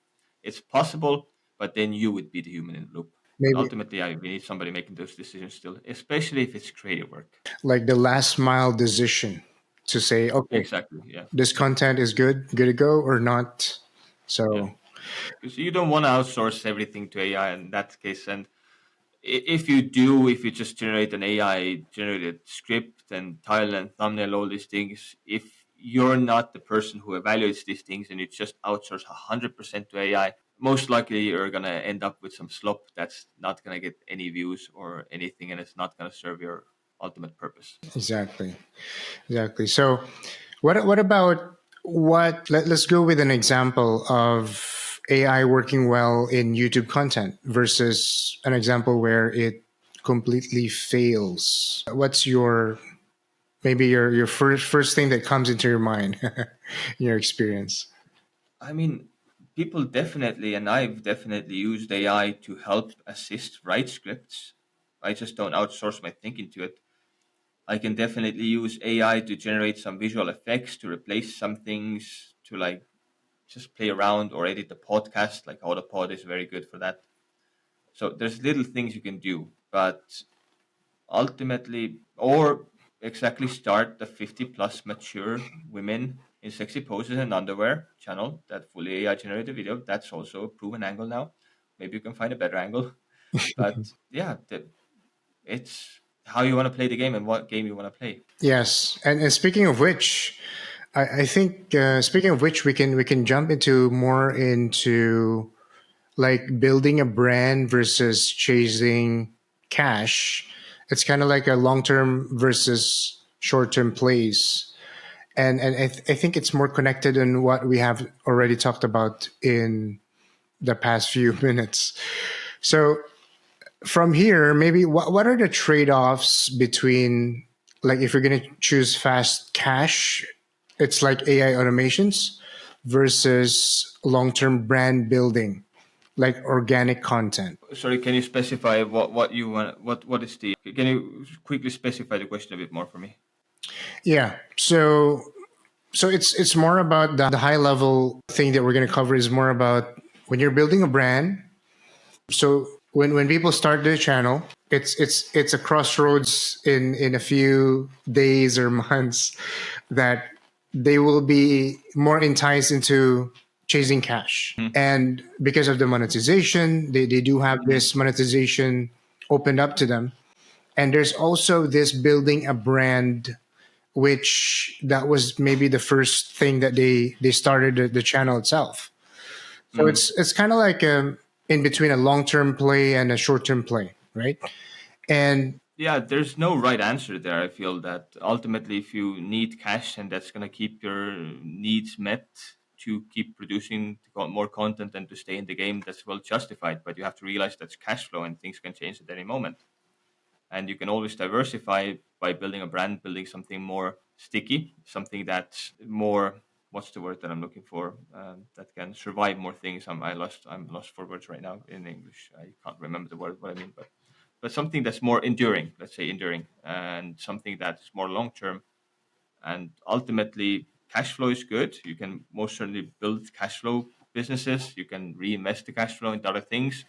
It's possible, but then you would be the human in the loop. But Maybe ultimately, we need somebody making those decisions still, especially if it's creative work. like the last mile decision to say, okay, Exactly. Yeah. this content is good to go or not. So Yeah. Because you don't want to outsource everything to AI in that case. And if you just generate an AI generated script and title and thumbnail, all these things, if you're not the person who evaluates these things and you just outsource 100% to AI, most likely you're going to end up with some slop that's not going to get any views or anything, and it's not going to serve your ultimate purpose. exactly. So what about let's go with an example of AI working well in YouTube content versus an example where it completely fails. What's your first thing that comes into your mind in your experience? I mean, people definitely, and I've definitely used AI to help assist write scripts. I just don't outsource my thinking to it. I can definitely use AI to generate some visual effects, to replace some things, to like just play around or edit the podcast. Like Autopod is very good for that. So there's little things you can do, but ultimately, or exactly start the 50 plus mature women in sexy poses and underwear channel that fully AI generated video. That's also a proven angle now. Maybe you can find a better angle, but yeah, it's how you want to play the game and what game you want to play. Yes, and speaking of which, I think speaking of which, we can jump into more into like building a brand versus chasing cash. It's kind of like a long term versus short term plays, and I think it's more connected than what we have already talked about in the past few minutes. So from here, maybe what are the trade offs between, like, if you're going to choose fast cash, it's like AI automations, versus long-term brand building, like organic content. Sorry, can you specify what you want? What is the? Can you quickly specify the question a bit more for me? Yeah. So it's more about the high level thing that we're going to cover is more about when you're building a brand. So when people start their channel, it's a crossroads in a few days or months that they will be more enticed into chasing cash. And because of the monetization, they do have this monetization opened up to them. And there's also this building a brand, which that was maybe the first thing that they started the channel itself. So it's kind of like in between a long term play and a short term play, right? And Yeah, there's no right answer there. I feel that ultimately, if you need cash and that's gonna keep your needs met to keep producing more content and to stay in the game, that's well justified. But you have to realize that's cash flow and things can change at any moment. And you can always diversify by building a brand, building something more sticky, something that's more, what's the word that I'm looking for, that can survive more things. I'm lost for words right now in English. I can't remember the word what I mean, but something that's more enduring, let's say enduring, and something that's more long term. And ultimately, cash flow is good. You can most certainly build cash flow businesses. You can reinvest the cash flow into other things.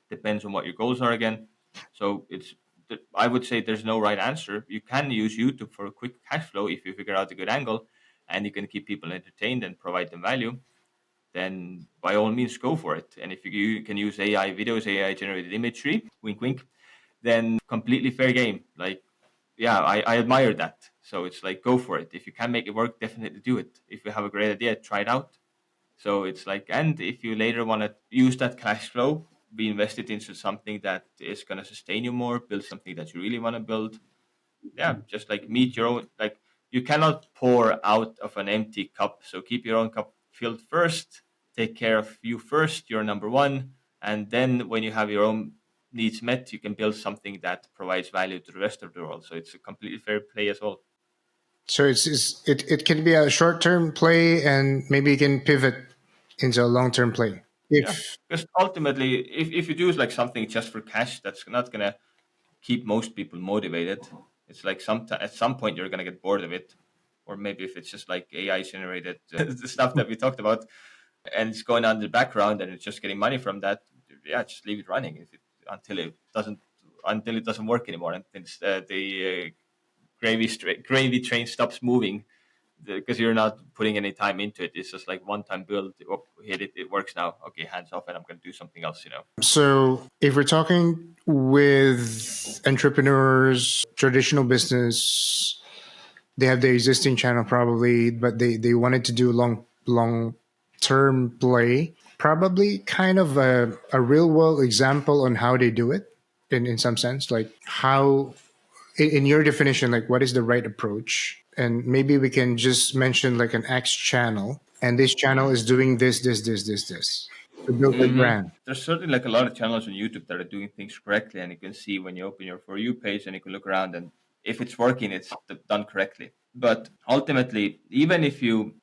Depends on what your goals are again. So I would say there's no right answer. You can use YouTube for a quick cash flow if you figure out a good angle and you can keep people entertained and provide them value, then by all means go for it. And if you can use AI videos, AI generated imagery, wink wink, then completely fair game. Like, yeah, I admire that. So it's like, go for it. If you can make it work, definitely do it. If you have a great idea, try it out. So it's like, and if you later want to use that cash flow, be invested into something that is going to sustain you more, build something that you really want to build. Yeah, just like meet your own, like you cannot pour out of an empty cup. So keep your own cup filled first, take care of you first, you're number one. And then when you have your own needs met, you can build something that provides value to the rest of the world. So it's a completely fair play as well. so it can be a short term play and maybe you can pivot into a long term play. Yeah, If because ultimately, if you do like something just for cash, that's not gonna keep most people motivated. It's like at some point you're gonna get bored of it, or maybe if it's just like AI generated the stuff that we talked about, and it's going on in the background and it's just getting money from that. Yeah, just leave it running until it doesn't work anymore, and the gravy train stops moving because you're not putting any time into it. It's just like one time build. Oh, hit it. It works now. Okay, hands off, and I'm going to do something else. so, if we're talking with entrepreneurs, traditional business, they have their existing channel probably, but they wanted to do long term play. Probably kind of a real world example on how they do it in some sense, like how in your definition, like what is the right approach? And maybe we can just mention like an X channel, and this channel is doing this to build a brand. There's certainly like a lot of channels on YouTube that are doing things correctly, and you can see when you open your For You page and you can look around, and if it's working, it's done correctly. But ultimately, even if you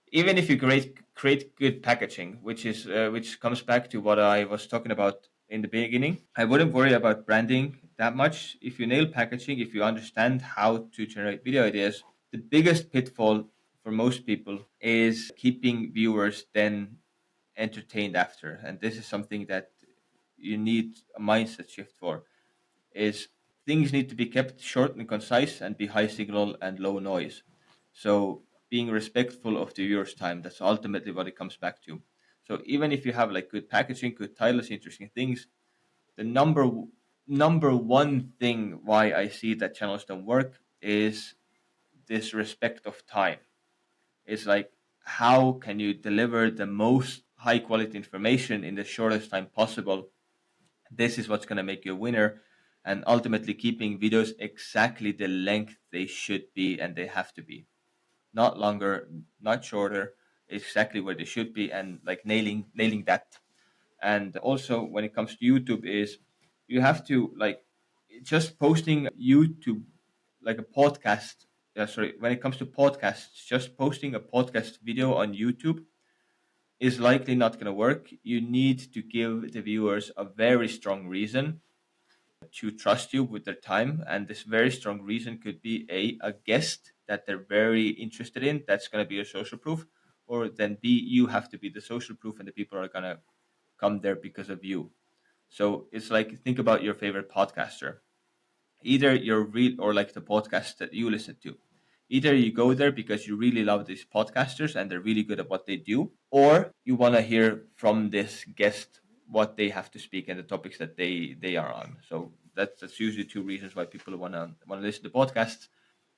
create good packaging, which comes back to what I was talking about in the beginning, I wouldn't worry about branding that much. If you nail packaging, if you understand how to generate video ideas, the biggest pitfall for most people is keeping viewers then entertained after. And this is something that you need a mindset shift for, is things need to be kept short and concise and be high signal and low noise. So being respectful of the viewer's time, that's ultimately what it comes back to. So even if you have like good packaging, good titles, interesting things, the number one thing why I see that channels don't work is this respect of time. It's like, how can you deliver the most high quality information in the shortest time possible? This is what's going to make you a winner. And ultimately, keeping videos exactly the length they should be and they have to be. Not longer, not shorter, exactly where they should be, and like nailing that. And also, when it comes to YouTube, is you have to like just posting YouTube like a podcast. Sorry, when it comes to podcasts, just posting a podcast video on YouTube is likely not going to work. You need to give the viewers a very strong reason to trust you with their time, and this very strong reason could be a guest that they're very interested in, that's going to be a social proof, or then B, you have to be the social proof and the people are going to come there because of you. So it's like, think about your favorite podcaster. Either you're real, or like the podcast that you listen to, either you go there because you really love these podcasters and they're really good at what they do, or you want to hear from this guest what they have to speak and the topics that they are on. So that's usually two reasons why people want to listen to podcasts.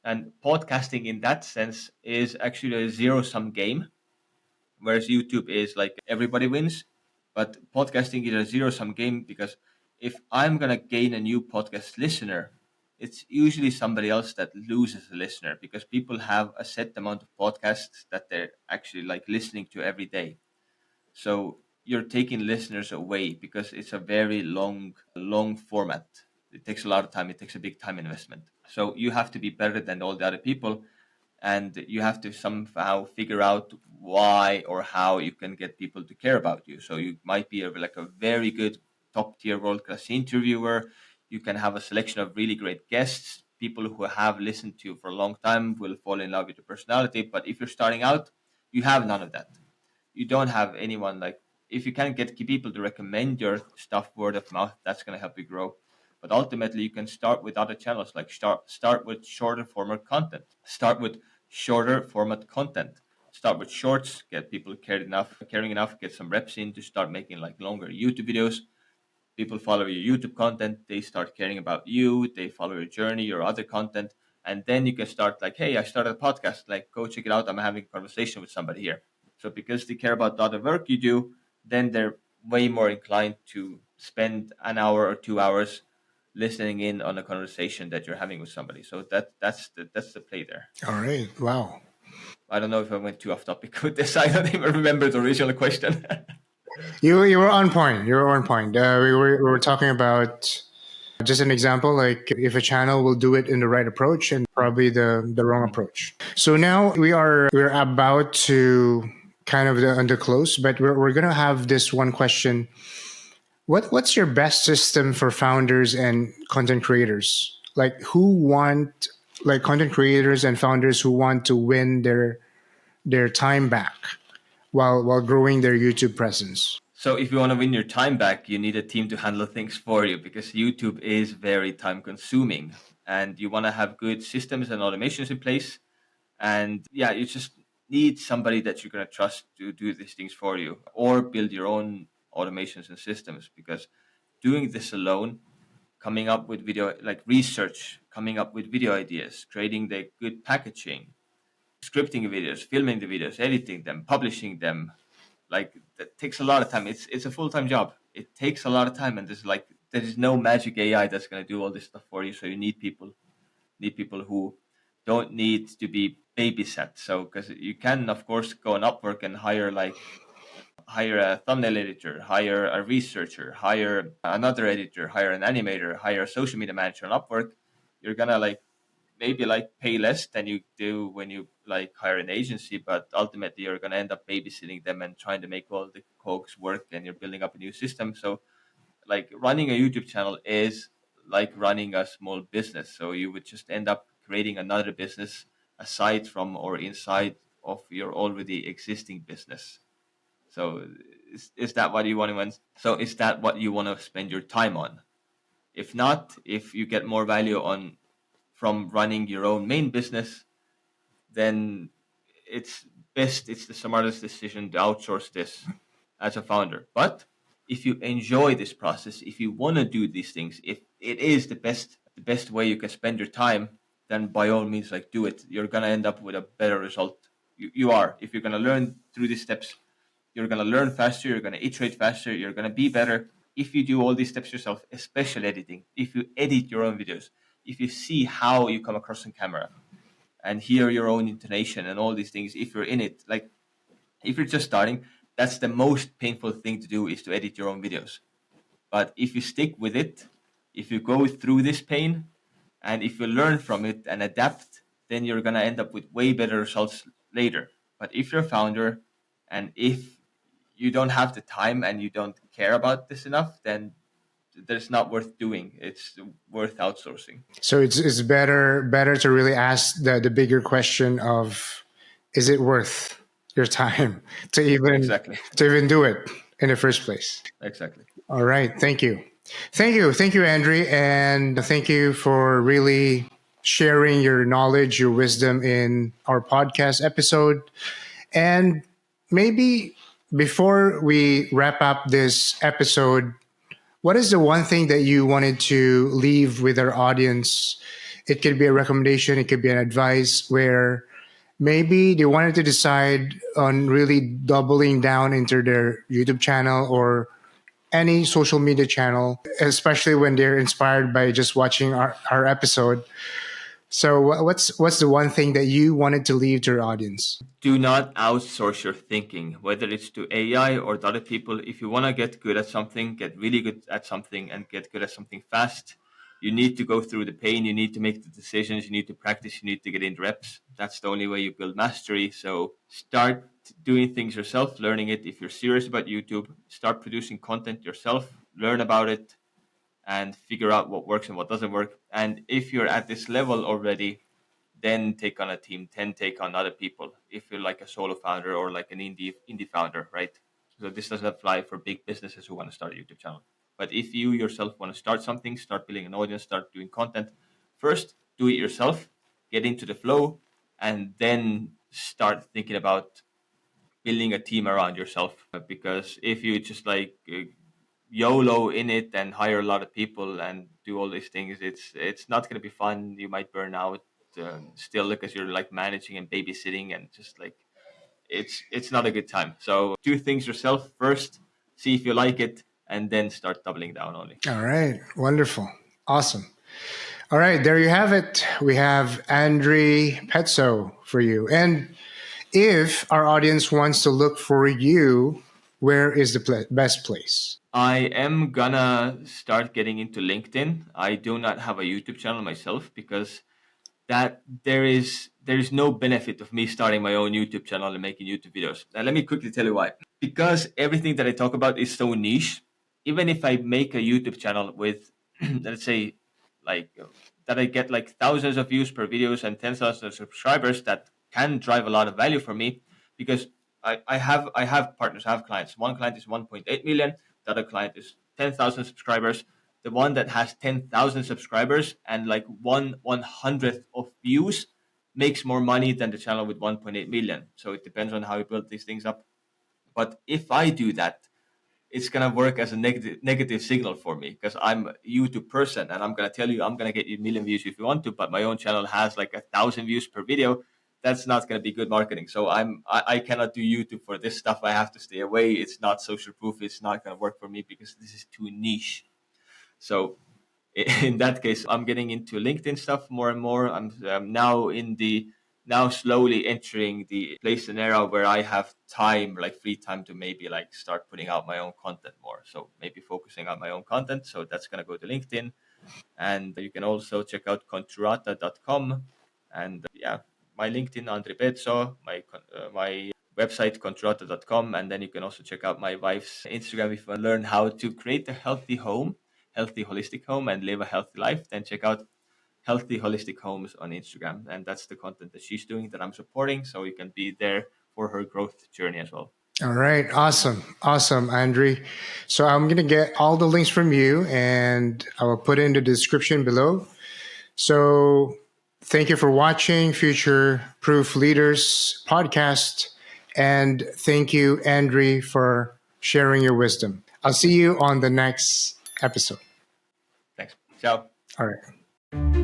And podcasting in that sense is actually a zero sum game, whereas YouTube is like everybody wins. But podcasting is a zero sum game, because if I'm gonna gain a new podcast listener, it's usually somebody else that loses a listener, because people have a set amount of podcasts that they're actually like listening to every day. So you're taking listeners away because it's a very long format. It takes a lot of time. It takes a big time investment. So you have to be better than all the other people, and you have to somehow figure out why or how you can get people to care about you. So you might be like a very good top tier world class interviewer. You can have a selection of really great guests. People who have listened to you for a long time will fall in love with your personality. But if you're starting out, you have none of that. You don't have anyone. Like, if you can get people to recommend your stuff word of mouth, that's going to help you grow. But ultimately, you can start with other channels, like start with shorter format content. Start with shorter format content. Start with shorts, get people caring enough, get some reps in to start making like longer YouTube videos. People follow your YouTube content, they start caring about you, they follow your journey, your other content, and then you can start like, hey, I started a podcast, like go check it out. I'm having a conversation with somebody here. So because they care about the other work you do, then they're way more inclined to spend an hour or 2 hours listening in on a conversation that you're having with somebody. So that's the play there. All right. Wow. I don't know if I went too off topic with this. I don't even remember the original question. You were on point. You were on point. We were talking about just an example, like if a channel will do it in the right approach and probably the wrong approach. So now we're about to kind of under close, but we're gonna have this one question. What's your best system for founders and content creators? Like content creators and founders who want to win their time back while growing their YouTube presence. So if you want to win your time back, you need a team to handle things for you, because YouTube is very time consuming, and you want to have good systems and automations in place. And yeah, you just need somebody that you're going to trust to do these things for you, or build your own automations and systems, because doing this alone, coming up with video, like research, coming up with video ideas, creating the good packaging, scripting videos, filming the videos, editing them, publishing them, like that takes a lot of time. It's a full-time job. It takes a lot of time, and there is no magic AI that's going to do all this stuff for you. So you need people who don't need to be babysat. So because you can of course go on Upwork and hire a thumbnail editor, hire a researcher, hire another editor, hire an animator, hire a social media manager on Upwork. You're gonna maybe pay less than you do when you hire an agency, but ultimately you're going to end up babysitting them and trying to make all the cogs work, and you're building up a new system. So running a YouTube channel is like running a small business. So you would just end up creating another business aside from or inside of your already existing business. So is that what you want to So is that what you want to spend your time on? If not, if you get more value from running your own main business, then it's the smartest decision to outsource this as a founder. But if you enjoy this process, if you want to do these things, if it is the best way you can spend your time, then by all means, do it. You're gonna end up with a better result. You are. If you're gonna learn through these steps, you're gonna learn faster. You're gonna iterate faster. You're gonna be better if you do all these steps yourself, especially editing. If you edit your own videos, if you see how you come across on camera, and hear your own intonation and all these things, if you're in it, if you're just starting, that's the most painful thing to do, is to edit your own videos. But if you stick with it, if you go through this pain, and if you learn from it and adapt, then you're going to end up with way better results later. But if you're a founder, and if you don't have the time and you don't care about this enough, then there's not worth doing. It's worth outsourcing. So it's better to really ask the bigger question of, is it worth your time to Exactly. even do it in the first place? Exactly. All right. Thank you, Andri, and thank you for really sharing your knowledge, your wisdom in our podcast episode. And maybe before we wrap up this episode, what is the one thing that you wanted to leave with our audience? It could be a recommendation, it could be an advice where maybe they wanted to decide on really doubling down into their YouTube channel or any social media channel, especially when they're inspired by just watching our episode. So what's the one thing that you wanted to leave to your audience? Do not outsource your thinking, whether it's to AI or to other people. If you want to get good at something, get really good at something and get good at something fast, you need to go through the pain. You need to make the decisions. You need to practice. You need to get in reps. That's the only way you build mastery. So start doing things yourself, learning it. If you're serious about YouTube, start producing content yourself, learn about it, and figure out what works and what doesn't work. And if you're at this level already, then take on a team, then take on other people. If you're like a solo founder or like an indie founder, right? So this doesn't apply for big businesses who want to start a YouTube channel. But if you yourself want to start something, start building an audience, start doing content, first do it yourself, get into the flow, and then start thinking about building a team around yourself. Because if you just like YOLO in it and hire a lot of people and do all these things, it's not going to be fun. You might burn out still because you're like managing and babysitting, and just like it's not a good time. So do things yourself first, see if you like it, and then start doubling down only. All right. Wonderful. Awesome. All right. There you have it. We have Andri Peetso for you. And if our audience wants to look for you, where is the best place? I am gonna start getting into LinkedIn. I do not have a YouTube channel myself because that there is no benefit of me starting my own YouTube channel and making YouTube videos. And let me quickly tell you why. Because everything that I talk about is so niche. Even if I make a YouTube channel with, let's say, like that I get like thousands of views per videos and 10,000 subscribers, that can drive a lot of value for me because I have partners, I have clients. One client is 1.8 million. The other client is 10,000 subscribers. The one that has 10,000 subscribers and like 1/100th of views makes more money than the channel with 1.8 million. So it depends on how you build these things up. But if I do that, it's gonna work as a negative signal for me because I'm a YouTube person and I'm gonna tell you I'm gonna get you 1,000,000 views if you want to, but my own channel has like 1,000 views per video. That's not gonna be good marketing. So I cannot do YouTube for this stuff. I have to stay away. It's not social proof. It's not gonna work for me because this is too niche. So in that case, I'm getting into LinkedIn stuff more and more. I'm now slowly entering the place and era where I have time, like free time, to maybe like start putting out my own content more. So maybe focusing on my own content. So that's gonna go to LinkedIn, and you can also check out conturata.com, and my LinkedIn, Andri Peetso, my website, conturata.com, and then you can also check out my wife's Instagram if you want to learn how to create a healthy home, healthy holistic home, and live a healthy life. Then check out Healthy Holistic Homes on Instagram, and that's the content that she's doing that I'm supporting, so you can be there for her growth journey as well. All right. Awesome, Andri. So I'm going to get all the links from you and I will put it in the description below. So thank you for watching Future Proof Leaders podcast. And thank you, Andri, for sharing your wisdom. I'll see you on the next episode. Thanks. Ciao. All right.